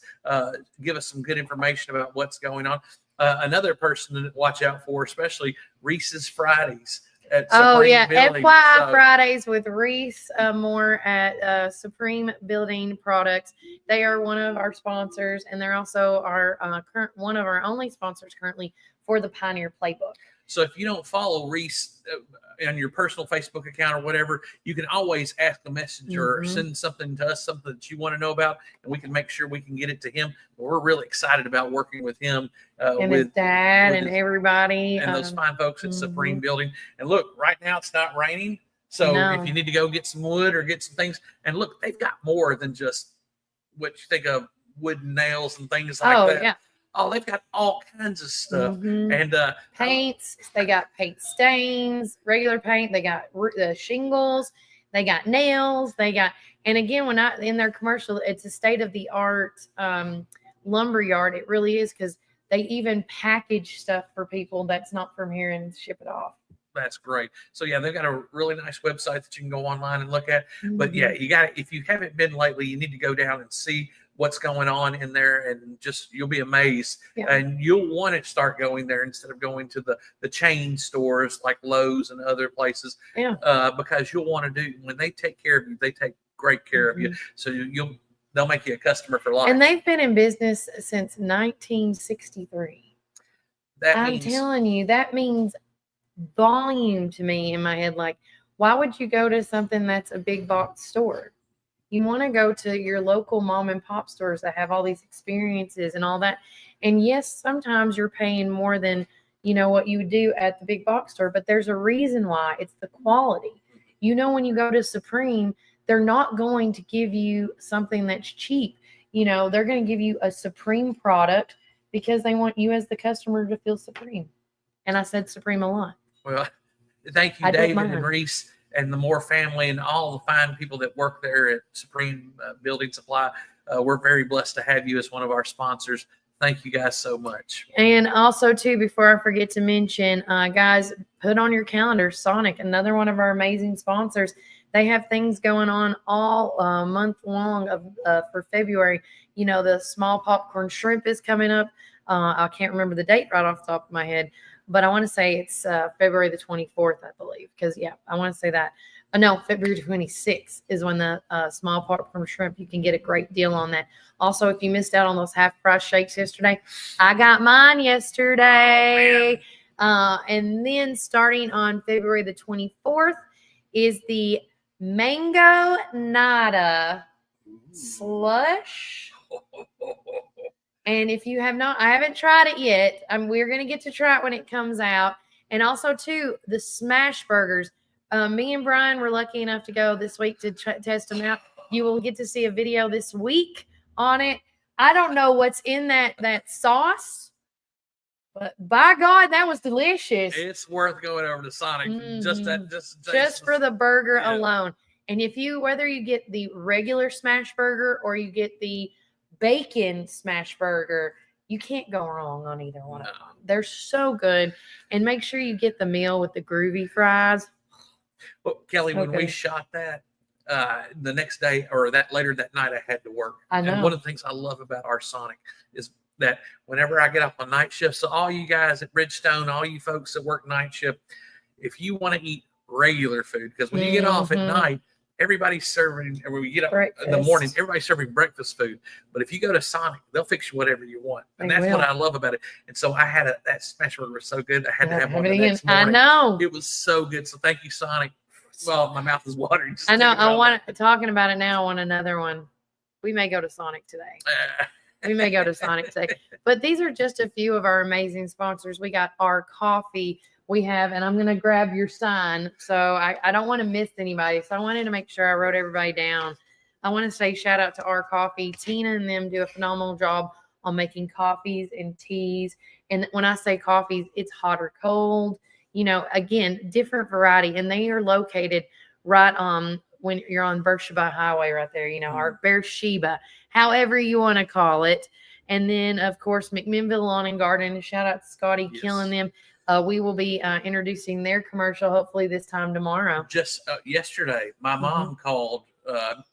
give us some good information about what's going on. Another person to watch out for, especially Reese's Fridays. At Oh, Supreme yeah. Building. FYI So- Fridays with Reese Moore at Supreme Building Products. They are one of our sponsors, and they're also our one of our only sponsors currently for the Pioneer Playbook. So if you don't follow Reese on your personal Facebook account or whatever, you can always ask a message or send something to us, something that you want to know about, and we can make sure we can get it to him. But we're really excited about working with him, And his dad with and his- everybody. and those fine folks at Supreme Building. And look, right now it's not raining. So No. if you need to go get some wood or get some things, and look, they've got more than just what you think of, wooden nails and things like Oh, that. yeah. Oh, they've got all kinds of stuff. And paints, they got paint stains, regular paint, they got shingles, they got nails, they got, and again, when I in their commercial, it's a state of the art lumber yard. It really is, because they even package stuff for people that's not from here and ship it off. that's great. So yeah, they've got a really nice website that you can go online and look at. But yeah, you got, if you haven't been lately, you need to go down and see what's going on in there, and just, you'll be amazed. Yeah. And you'll want to start going there instead of going to the chain stores like Lowe's and other places. Yeah. Because you'll want to do, when they take care of you, they take great care of you. So they'll make you a customer for life. And they've been in business since 1963. I'm means- telling you, that means volume to me in my head. Like, why would you go to something that's a big box store? You want to go to your local mom and pop stores that have all these experiences and all that. And yes, sometimes you're paying more than, what you would do at the big box store, but there's a reason why. It's the quality. When you go to Supreme, they're not going to give you something that's cheap. They're going to give you a Supreme product because they want you as the customer to feel Supreme. And I said Supreme a lot. Well, thank you, I don't David mind. and Reese and the Moore family and all the fine people that work there at Supreme Building Supply. We're very blessed to have you as one of our sponsors. Thank you guys so much. And also, too, before I forget to mention, guys, put on your calendar, Sonic, another one of our amazing sponsors. They have things going on all month long for February. The small popcorn shrimp is coming up. I can't remember the date right off the top of my head, but I want to say it's February the 24th, I believe. Because, yeah, I want to say that. No, February 26th is when the small popcorn shrimp, you can get a great deal on that. Also, if you missed out on those half-price shakes yesterday, I got mine yesterday. And then starting on February the 24th is the Mango Nada slush. And if you have not, I haven't tried it yet. We're going to get to try it when it comes out. And also, too, the smash burgers. Me and Brian were lucky enough to go this week to test them out. You will get to see a video this week on it. I don't know what's in that sauce, But by God, that was delicious. It's worth going over to Sonic just that Just for the burger Yeah. alone. And if you, whether you get the regular smash burger or you get the bacon smash burger, you can't go wrong on either one of them. They're so good. And make sure you get the meal with the groovy fries. Well, Kelly, when we Okay. shot that, the next day or that later that night, I had to work. I know. And one of the things I love about our Sonic is that whenever I get off on night shift, so all you guys at Bridgestone, all you folks that work night shift, if you want to eat regular food, because when you get off at Mhm. night, everybody's serving, or when we get up in the morning, Breakfast. everybody's serving breakfast food. But if you go to Sonic, they'll fix you whatever you want. And They that's what will. I love about it. And so I had that smash burger was so good. I had to Yeah, have one have the it next again. I morning. know. It was so good. So thank you, Sonic. Well, my mouth is watering. just I know. thinking I about want talking about it now. I want another one. We may go to Sonic today. that. We may go to Sonic today. But these are just a few of our amazing sponsors. We got our coffee. We have, and I'm going to grab your sign. So I don't want to miss anybody. So I wanted to make sure I wrote everybody down. I want to say shout out to our coffee. Tina and them do a phenomenal job on making coffees and teas. And when I say coffees, it's hot or cold. You know, again, different variety. And they are located right when you're on Beersheba Highway right there, you know, or Beersheba, however you want to call it. And then, of course, McMinnville Lawn and Garden. Shout out to Scotty killing them. We will be introducing their commercial hopefully this time tomorrow. Just yesterday, my mom called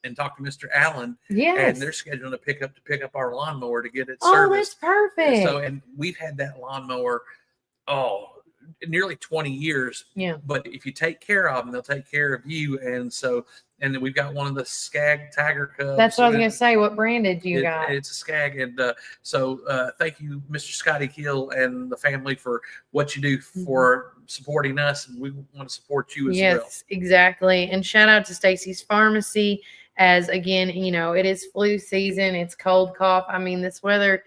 and talked to Mr. Allen. Yes. And they're scheduling to pick up our lawnmower to get it Oh, serviced. that's perfect. So, and we've had that lawnmower, nearly 20 years. Yeah. But if you take care of them, they'll take care of you. And so, and then we've got one of the Skag Tiger Cubs. That's what I was and going to say. What brand did you got? It's a Skag. And so thank you, Mr. Scotty Kill and the family for what you do for supporting us. And we want to support you as well. Yes, exactly. And shout out to Stacy's Pharmacy as, again, you know, it is flu season. It's cold cough. I mean, this weather,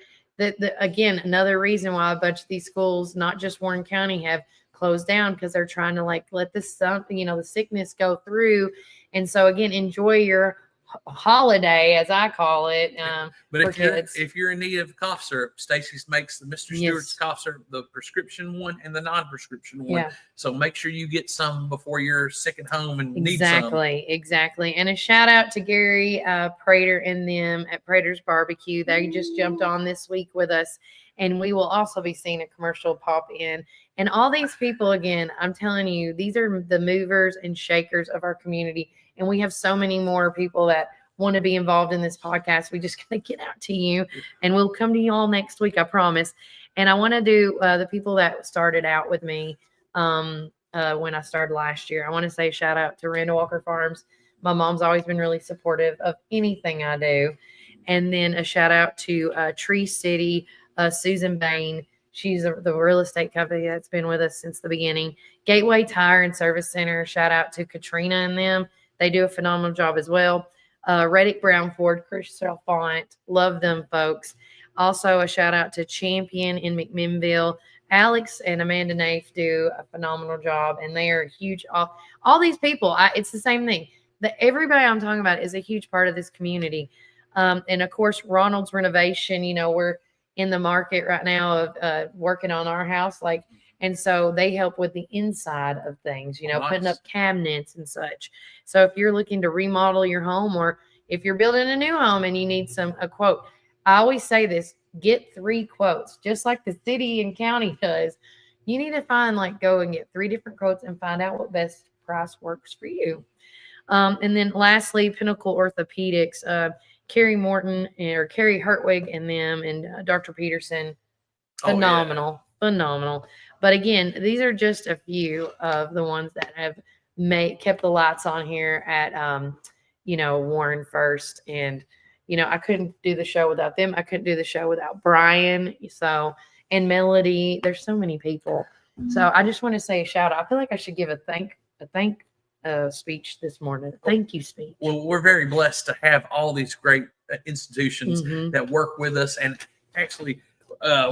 again, another reason why a bunch of these schools, not just Warren County, have closed down because they're trying to let this, the sickness go through. And so, again, enjoy your holiday, as I call it. But for if you're in need of cough syrup, Stacy's makes the Mr. Stewart's cough syrup, the prescription one and the non-prescription one. Yeah. So make sure you get some before you're sick at home and need some. Exactly. And a shout out to Gary Prater and them at Prater's Barbecue. They just jumped on this week with us, and we will also be seeing a commercial pop in. And all these people, again, I'm telling you, these are the movers and shakers of our community. And we have so many more people that want to be involved in this podcast. We just got to get out to you, and we'll come to you all next week, I promise. And I want to do the people that started out with me when I started last year. I want to say shout out to Randall Walker Farms. My mom's always been really supportive of anything I do. And then a shout out to Tree City, Susan Bain. She's the real estate company that's been with us since the beginning. Gateway Tire and Service Center. Shout out to Katrina and them. They do a phenomenal job as well. Reddick Brown Ford, Chris Font. Love them folks. Also a shout out to Champion in McMinnville. Alex and Amanda Nafe do a phenomenal job, and they are huge. All these people, it's the same thing. Everybody I'm talking about is a huge part of this community. And of course, Ronald's Renovation, you know, we're in the market right now of working on our house. And so they help with the inside of things, you know, putting up cabinets and such. So if you're looking to remodel your home, or if you're building a new home and you need a quote, I always say this, get 3 quotes, just like the city and county does. You need to go and get 3 different quotes and find out what best price works for you. And then lastly, Pinnacle Orthopedics, Carrie Morton or Carrie Hertwig and them, and Dr. Peterson, phenomenal. But again, these are just a few of the ones that have kept the lights on here at, Warren First. And, I couldn't do the show without them. I couldn't do the show without Brian. And Melody, there's so many people. So I just want to say a shout out. I feel like I should give a thank speech this morning. Thank you speech. Well, we're very blessed to have all these great institutions that work with us. And actually,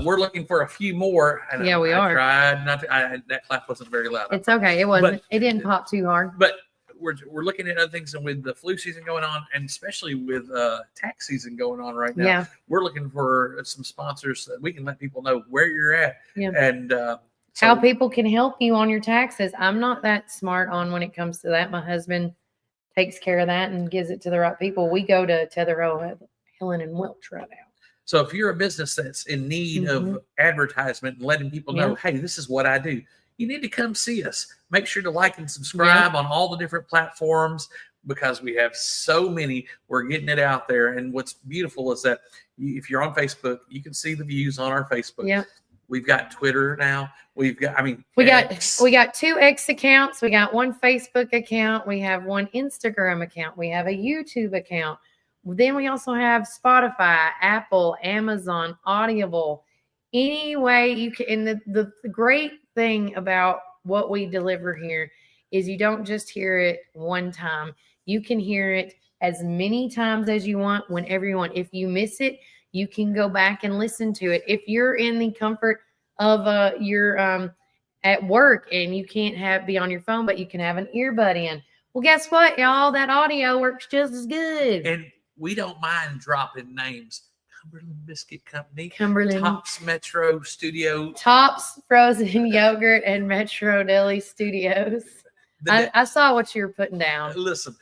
we're looking for a few more. And we are. Tried not to, that clap wasn't very loud. It's okay. It wasn't. It didn't pop too hard. But we're looking at other things, and with the flu season going on, and especially with tax season going on right now, Yeah. we're looking for some sponsors that we can let people know where you're at, Yeah. and How people can help you on your taxes. I'm not that smart on when it comes to that. My husband takes care of that and gives it to the right people. We go to Tetherhill, Helen and Welch right now. So if you're a business that's in need Mhm. of advertisement and letting people know, Yeah. hey, this is what I do, you need to come see us. Make sure to like and subscribe on all the different platforms, because we have so many. We're getting it out there. And what's beautiful is that if you're on Facebook, you can see the views on our Facebook. Yeah. We've got Twitter now. We got 2 X accounts. We got 1 Facebook account. We have 1 Instagram account. We have a YouTube account. Then we also have Spotify, Apple, Amazon, Audible. Any way you can. And the great thing about what we deliver here is you don't just hear it one time. You can hear it as many times as you want, whenever you want. If you miss it, you can go back and listen to it. If you're in the comfort of your at work and you can't be on your phone, but you can have an earbud in. Well, guess what, y'all? That audio works just as good. And we don't mind dropping names. Cumberland Biscuit Company, Cumberland, Tops Metro Studio, Tops Frozen Yogurt, and Metro Deli Studios. I saw what you were putting down. Listen,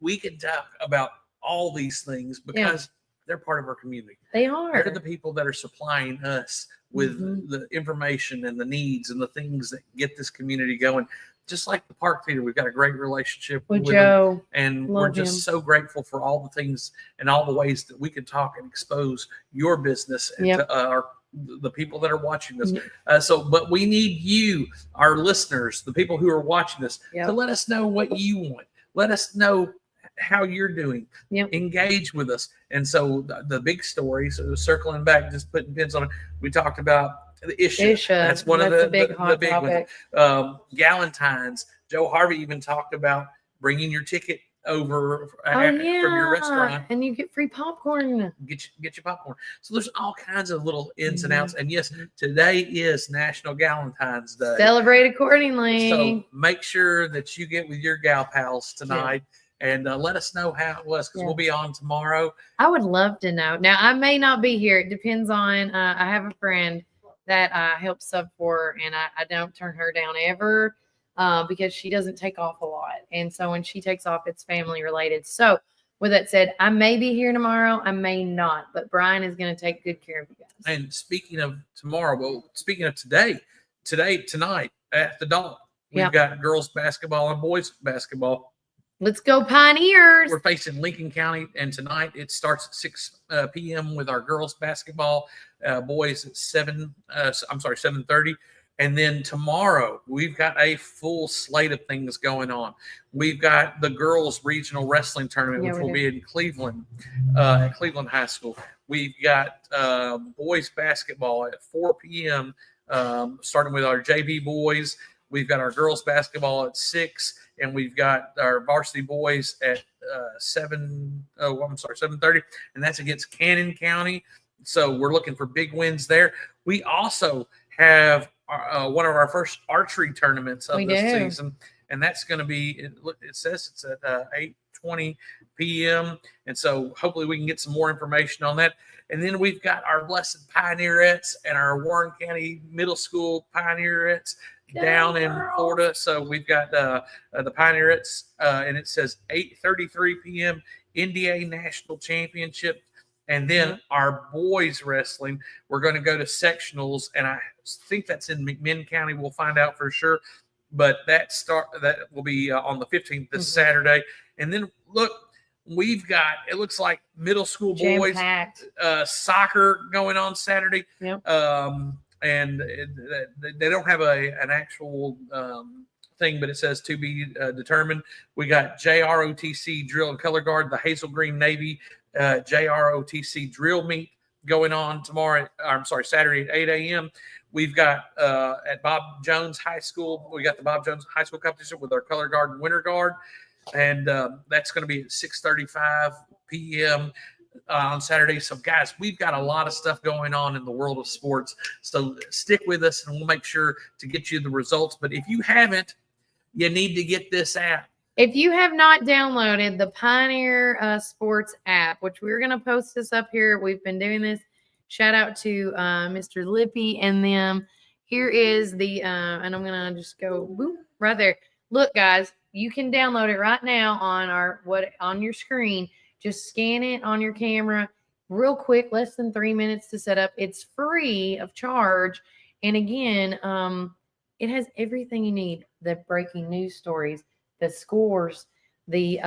we can talk about all these things because they're part of our community. They are. They're the people that are supplying us with the information and the needs and the things that get this community going. Just like the Park Theater, we've got a great relationship With them, Joe. and we're Love just him. so grateful for all the things and all the ways that we can talk and expose your business and to the people that are watching this. But we need you, our listeners, the people who are watching this, to let us know what you want. Let us know how you're doing. Engage with us. And so the big story, so circling back, just putting pins on it, we talked about the issue. That's one of the big topic. ones. Galentine's. Joe Harvey even talked about bringing your ticket over from your restaurant. And you get free popcorn. Get your popcorn. So there's all kinds of little ins and outs. And yes, today is National Galentine's Day. Celebrate accordingly. So make sure that you get with your gal pals tonight. And let us know how it was, because we'll be on tomorrow. I would love to know. Now, I may not be here. It depends on, I have a friend that I help sub for, and I don't turn her down ever because she doesn't take off a lot. And so when she takes off, it's family related. So with that said, I may be here tomorrow. I may not, but Brian is going to take good care of you guys. And speaking of tomorrow, well, speaking of tonight at the Dog, we've got girls basketball and boys basketball. Let's go Pioneers. We're facing Lincoln County, and tonight it starts at 6 p.m. with our girls basketball, boys at 7:30. And then tomorrow we've got a full slate of things going on. We've got the girls regional wrestling tournament, which will be in Cleveland, at Cleveland High School. We've got boys basketball at 4 p.m., starting with our JV boys. We've got our girls basketball at 6, and we've got our varsity boys at 7:30, and that's against Cannon County. So we're looking for big wins there. We also have one of our first archery tournaments of this season, and that's going to be, it says it's at 8:20 p.m., and so hopefully we can get some more information on that. And then we've got our Blessed Pioneerettes and our Warren County Middle School Pioneerettes down in Florida. So we've got the Pioneerettes, and it says 8:33 p.m. NDA National Championship. And then our boys wrestling, we're going to go to sectionals, and I think that's in McMinn County. We'll find out for sure. But that will be on the 15th, this Saturday. And then look, we've got, it looks like middle school boys soccer going on Saturday. And they don't have an actual thing, but it says to be determined. We got JROTC drill and color guard, the Hazel Green Navy JROTC drill meet going on Saturday at 8 a.m. We've got at Bob Jones High School, we got the Bob Jones High School competition with our color guard and winter guard. And that's going to be at 6:35 p.m. On Saturday. So guys, we've got a lot of stuff going on in the world of sports. So stick with us and we'll make sure to get you the results. But if you haven't, you need to get this app. If you have not downloaded the Pioneer Sports app, which we're going to post this up here, we've been doing this. Shout out to Mr. Lippy and them. Here is the, and I'm going to just go boop, right there. Look, guys, you can download it right now on your screen. Just scan it on your camera real quick, less than 3 minutes to set up. It's free of charge. And again, it has everything you need. The breaking news stories, the scores, the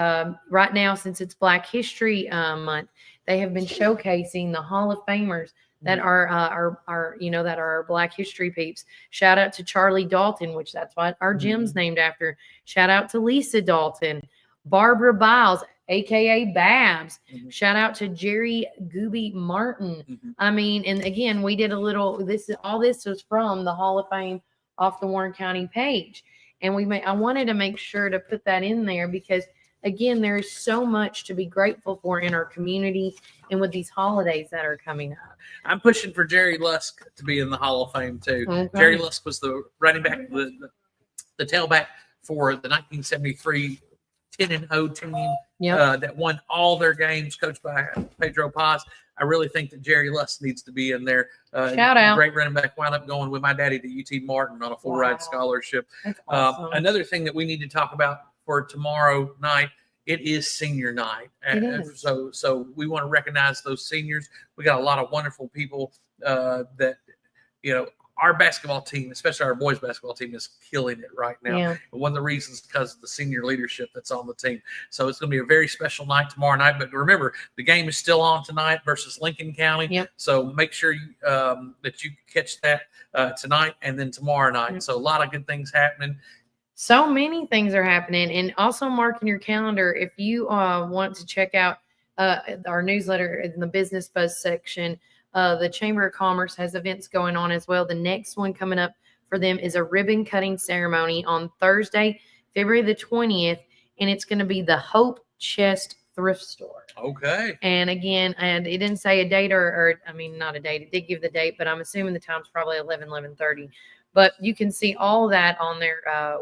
right now, since it's Black History Month, they have been showcasing the Hall of Famers that are that are Black History peeps. Shout out to Charlie Dalton, which that's what our gym's named after. Shout out to Lisa Dalton, Barbara Biles, aka Babs. Shout out to Jerry Gooby Martin. I mean, and again, we did a little. All this was from the Hall of Fame off the Warren County page. And I wanted to make sure to put that in there because, again, there is so much to be grateful for in our community and with these holidays that are coming up. I'm pushing for Jerry Lusk to be in the Hall of Fame, too. Okay. Jerry Lusk was the running back, the tailback for the 1973 10-0 team that won all their games, coached by Pedro Paz. I really think that Jerry Lusk needs to be in there. Shout out. Great running back. Wound up going with my daddy to UT Martin on a full ride scholarship. That's awesome. Another thing that we need to talk about for tomorrow night, it is senior night. It is. So we want to recognize those seniors. We got a lot of wonderful people that, our basketball team, especially our boys basketball team, is killing it right now. Yeah. And one of the reasons is because of the senior leadership that's on the team. So it's going to be a very special night tomorrow night. But remember, the game is still on tonight versus Lincoln County. Yep. So make sure that you catch that tonight and then tomorrow night. Yep. So a lot of good things happening. So many things are happening. And also mark in your calendar if you want to check out our newsletter in the Business Buzz section. The Chamber of Commerce has events going on as well. The next one coming up for them is a ribbon cutting ceremony on Thursday, February the 20th, and it's going to be the Hope Chest Thrift Store. Okay. And again, and it didn't say a date or I mean, not a date. It did give the date, but I'm assuming the time's probably 11:30. But you can see all that on their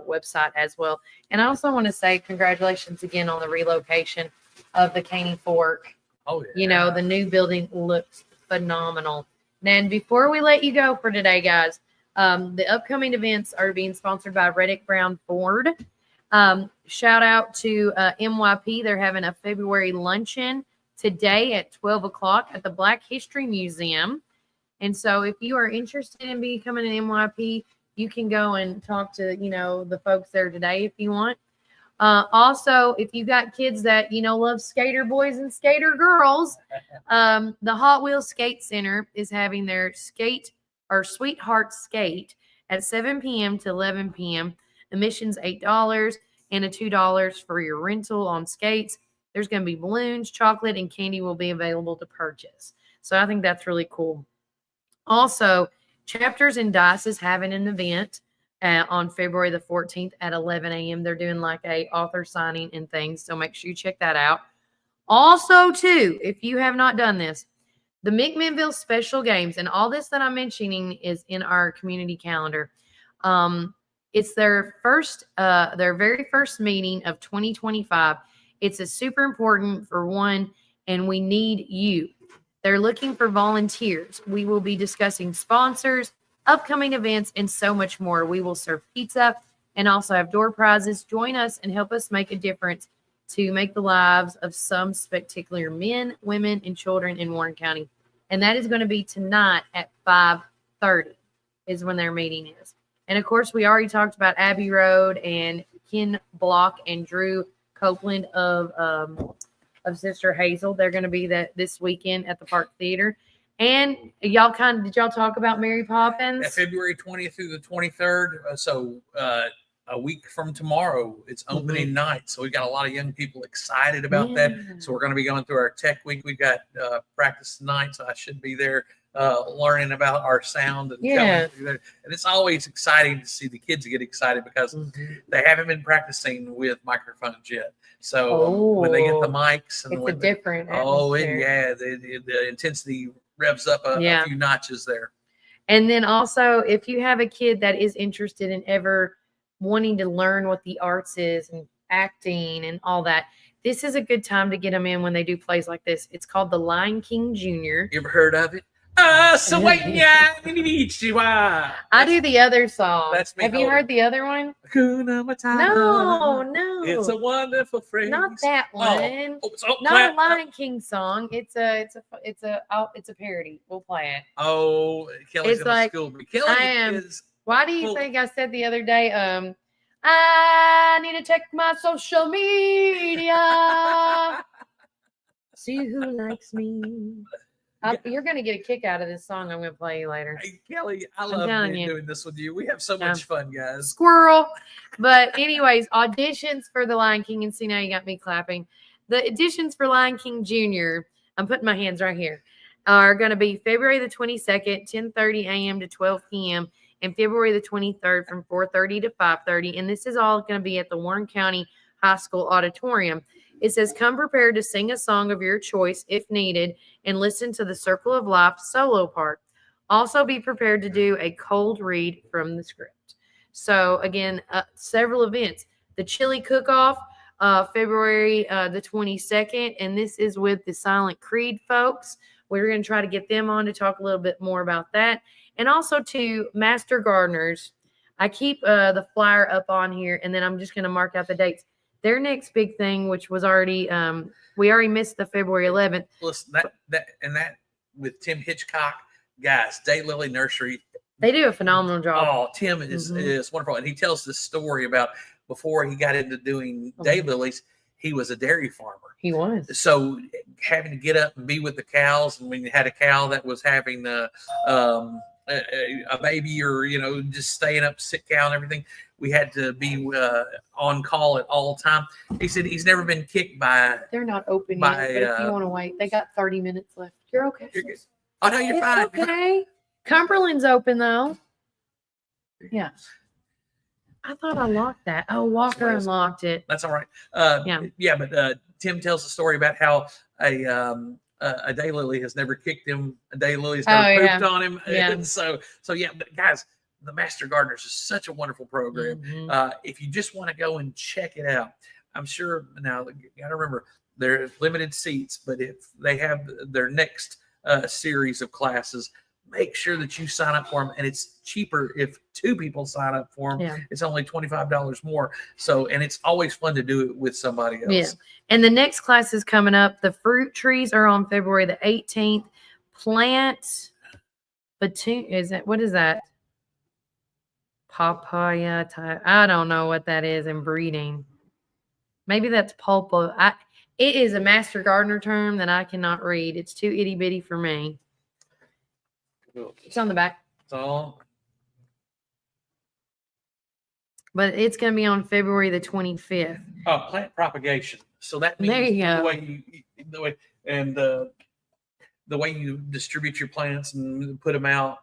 website as well. And I also want to say congratulations again on the relocation of the Caney Fork. Oh, yeah. The new building looks phenomenal. And before we let you go for today, guys, the upcoming events are being sponsored by Reddick Brown Ford. Shout out to MYP. They're having a February luncheon today at 12 o'clock at the Black History Museum. And so if you are interested in becoming an MYP, you can go and talk to, the folks there today if you want. Also, if you got kids that, love skater boys and skater girls, the Hot Wheels Skate Center is having their Sweetheart Skate at 7 p.m. to 11 p.m. Admission's $8 and a $2 for your rental on skates. There's going to be balloons, chocolate, and candy will be available to purchase. So I think that's really cool. Also, Chapters and Dice is having an event on February the 14th at 11 a.m. They're doing like a author signing and things. So make sure you check that out. Also, too, if you have not done this, the McMinnville special games and all this that I'm mentioning is in our community calendar. It's their very first meeting of 2025. It's a super important for one, and we need you. They're looking for volunteers. We will be discussing sponsors, upcoming events, and so much more. We will serve pizza and also have door prizes. Join us and help us make a difference to make the lives of some spectacular men, women, and children in Warren County. And that is going to be tonight at 5:30 is when their meeting is. And of course, we already talked about Abbey Road and Ken Block and Drew Copeland of Sister Hazel. They're going to be this weekend at the Park Theater. And did y'all talk about Mary Poppins? Yeah, February 20th through the 23rd. So a week from tomorrow, it's opening night. So we've got a lot of young people excited about that. So we're going to be going through our tech week. We've got practice tonight, so I should be there learning about our sound and going through that. And it's always exciting to see the kids get excited because they haven't been practicing with microphones yet. So when they get the mics, and it's a different atmosphere. the intensity revs up a few notches there. And then also, if you have a kid that is interested in ever wanting to learn what the arts is and acting and all that. This is a good time to get them in when they do plays like this. It's called The Lion King Jr. You ever heard of it? I do the other song. That's me. Have you heard the other one? Hakuna Matata. No. It's a wonderful phrase. Not that one. Not a Lion King song. It's a parody. We'll play it. Oh, Kelly's It's gonna like, school me. Kelly I am. is. Why do you Well- think I said the other day? I need to check my social media. See who likes me. You're gonna get a kick out of this song I'm gonna play you later. Hey, Kelly, I I'm love telling you. doing this with you. We have so Yeah. much fun, guys. Squirrel. But anyways, auditions for the Lion King, and see now you got me clapping. The auditions for Lion King Jr., I'm putting my hands right here, are going to be February the 22nd, 10:30 a.m. to 12 p.m. and February the 23rd from 4:30 to 5:30. And this is all going to be at the Warren County High School Auditorium. It says, come prepared to sing a song of your choice if needed and listen to the Circle of Life solo part. Also be prepared to do a cold read from the script. So again, several events. The Chili Cook-Off, February the 22nd, and this is with the Silent Creed folks. We're going to try to get them on to talk a little bit more about that. And also to Master Gardeners. I keep the flyer up on here, and then I'm just going to mark out the dates. Their next big thing, which was already, we already missed the February 11th. Listen, that with Tim Hitchcock, guys, Daylily Nursery. They do a phenomenal job. Oh, Tim is wonderful. And he tells this story about before he got into doing daylilies, he was a dairy farmer. He was. So having to get up and be with the cows, and when you had a cow that was having a baby or, just staying up, sick cow and everything, we had to be on call at all time. He said he's never been kicked by. They're not open yet, but if you want to wait, they got 30 minutes left. You're okay. You're good. Oh, no, you're It's fine. okay. Cumberland's open though. Yeah. I thought I locked that. Oh, Walker unlocked it. That's all right. Yeah. But Tim tells a story about how a daylily has never kicked him. A daylily has never pooped on him. Yeah. And so yeah, but guys, the Master Gardeners is such a wonderful program. If you just want to go and check it out, I'm sure now you got to remember there's limited seats, but if they have their next series of classes, make sure that you sign up for them. And it's cheaper if two people sign up for them. Yeah. It's only $25 more. So, and it's always fun to do it with somebody else. Yeah. And the next class is coming up. The fruit trees are on February the 18th. Plant what is that? Papaya type. I don't know what that is in breeding. Maybe that's pulpo. It is a Master Gardener term that I cannot read. It's too itty bitty for me. It's on the back. So, but it's going to be on February the 25th. Oh, plant propagation. So that means There you go. the way you distribute your plants and put them out,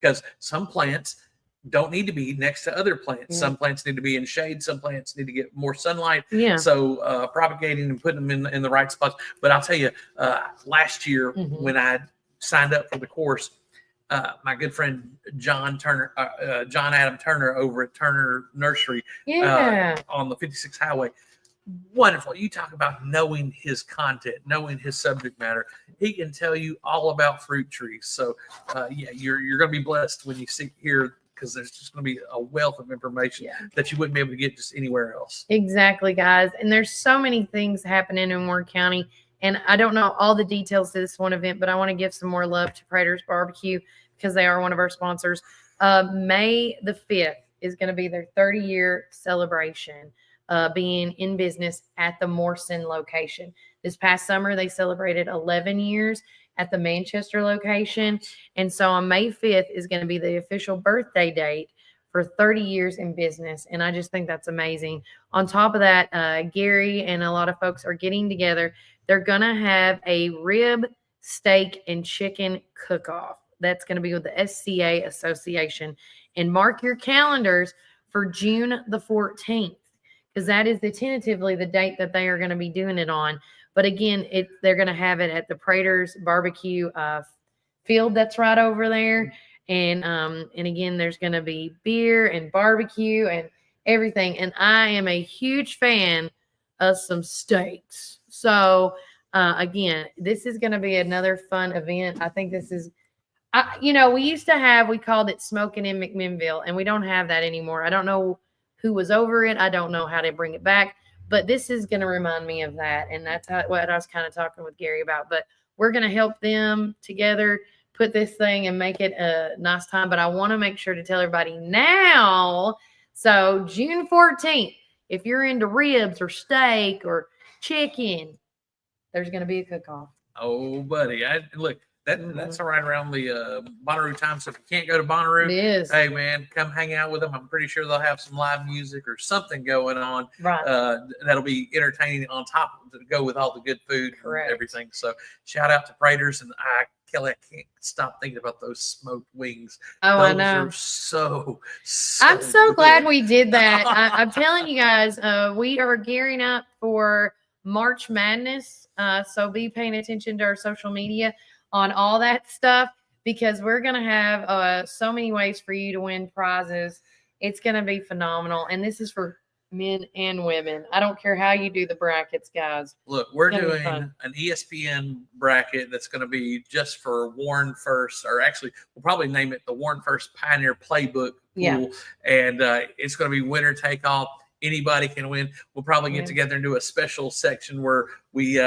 because some plants don't need to be next to other plants. Yeah. Some plants need to be in shade. Some plants need to get more sunlight. Yeah. So propagating and putting them in the right spots. But I'll tell you, last year when I signed up for the course, my good friend John Adam Turner over at Turner Nursery on the 56 Highway. Wonderful. You talk about knowing his content, knowing his subject matter. He can tell you all about fruit trees. So you're going to be blessed when you see here, because there's just going to be a wealth of information that you wouldn't be able to get just anywhere else. Exactly, guys. And there's so many things happening in Warren County. And I don't know all the details to this one event, but I want to give some more love to Prater's Barbecue because they are one of our sponsors. May the 5th is going to be their 30-year celebration, being in business at the Morrison location. This past summer, they celebrated 11 years at the Manchester location. And so on May 5th is going to be the official birthday date for 30 years in business. And I just think that's amazing. On top of that, Gary and a lot of folks are getting together. They're going to have a rib, steak, and chicken cook-off. That's going to be with the SCA Association. And mark your calendars for June the 14th, because that is tentatively the date that they are going to be doing it on. But again, they're going to have it at the Prater's Barbecue field that's right over there. And again, there's going to be beer and barbecue, and everything. And I am a huge fan of some steaks. So again, this is going to be another fun event. I think this is, we called it Smoking in McMinnville, and we don't have that anymore. I don't know who was over it. I don't know how to bring it back, but this is going to remind me of that. And that's what I was kind of talking with Gary about. But we're going to help them together put this thing and make it a nice time. But I want to make sure to tell everybody now. So June 14th, if you're into ribs or steak or chicken, there's going to be a cook-off. Oh, buddy. That's right around the Bonnaroo time. So if you can't go to Bonnaroo, It is. hey, man, come hang out with them. I'm pretty sure they'll have some live music or something going on. Right. That'll be entertaining on top to go with all the good food Correct. and everything. So shout out to Praters. And Kelly, I can't stop thinking about those smoked wings. Oh, Those I know. are so I'm so glad good. we did that. I'm telling you guys, we are gearing up for March Madness. So be paying attention to our social media on all that stuff, because we're going to have so many ways for you to win prizes. It's going to be phenomenal. And this is for men and women. I don't care how you do the brackets, guys. Look, we're It's gonna be doing fun. an ESPN bracket that's going to be just for Warren First, or actually, we'll probably name it the Warren First Pioneer Playbook Pool. Yeah. And it's going to be winner take all. Anybody can win. We'll probably get Yeah. together and do a special section where we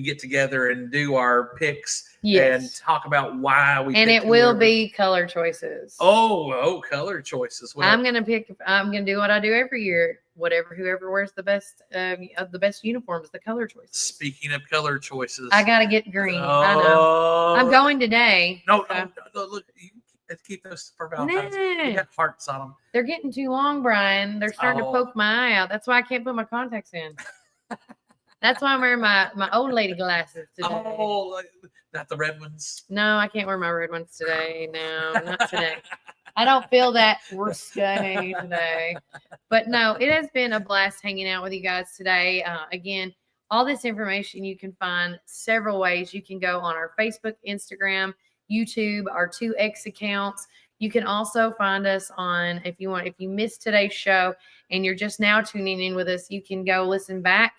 get together and do our picks Yes. and talk about why we. And picked it will whoever. be color choices. Oh, color choices. Well, I'm gonna do what I do every year. Whoever wears the best uniforms, the color choices. speaking of color choices, I gotta get green. I know. I'm going today. No, so- no, look, let's keep those for Valentine's. We Nah. got hearts on them. They're getting too long, Brian. They're starting Oh. to poke my eye out. That's why I can't put my contacts in. That's why I'm wearing my old lady glasses today. Oh, not the red ones. No, I can't wear my red ones today. No, not today. I don't feel that risque today. But no, it has been a blast hanging out with you guys today. Again, all this information you can find several ways. You can go on our Facebook, Instagram, YouTube, our 2X accounts. You can also find us on, if you missed today's show and you're just now tuning in with us, you can go listen back.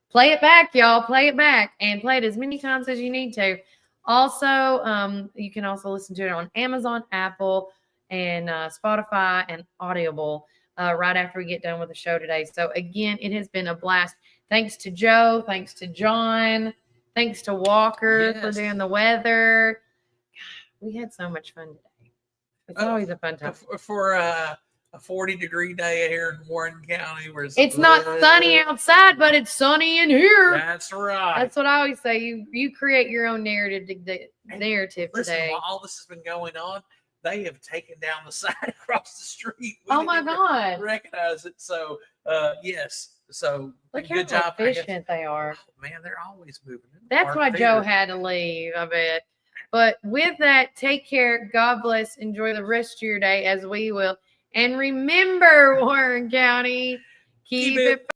Play it back, y'all. Play it back and play it as many times as you need to. Also, you can also listen to it on Amazon, Apple, and Spotify and Audible right after we get done with the show today. So again, it has been a blast. Thanks to Joe. Thanks to John. Thanks to Walker for Yes. doing the weather. God, we had so much fun today. It's always a fun time. For a 40-degree day here in Warren County, where It's not sunny outside, but it's sunny in here. That's right. That's what I always say. You create your own narrative Listen, today. while all this has been going on, they have taken down the sign across the street. We Oh didn't my even God. recognize it. So yes. So Look good how job. I guess. efficient they are. Man, they're always moving. That's why Joe had to leave, I bet. But with that, take care. God bless. Enjoy the rest of your day as we will. And remember, Warren County, keep it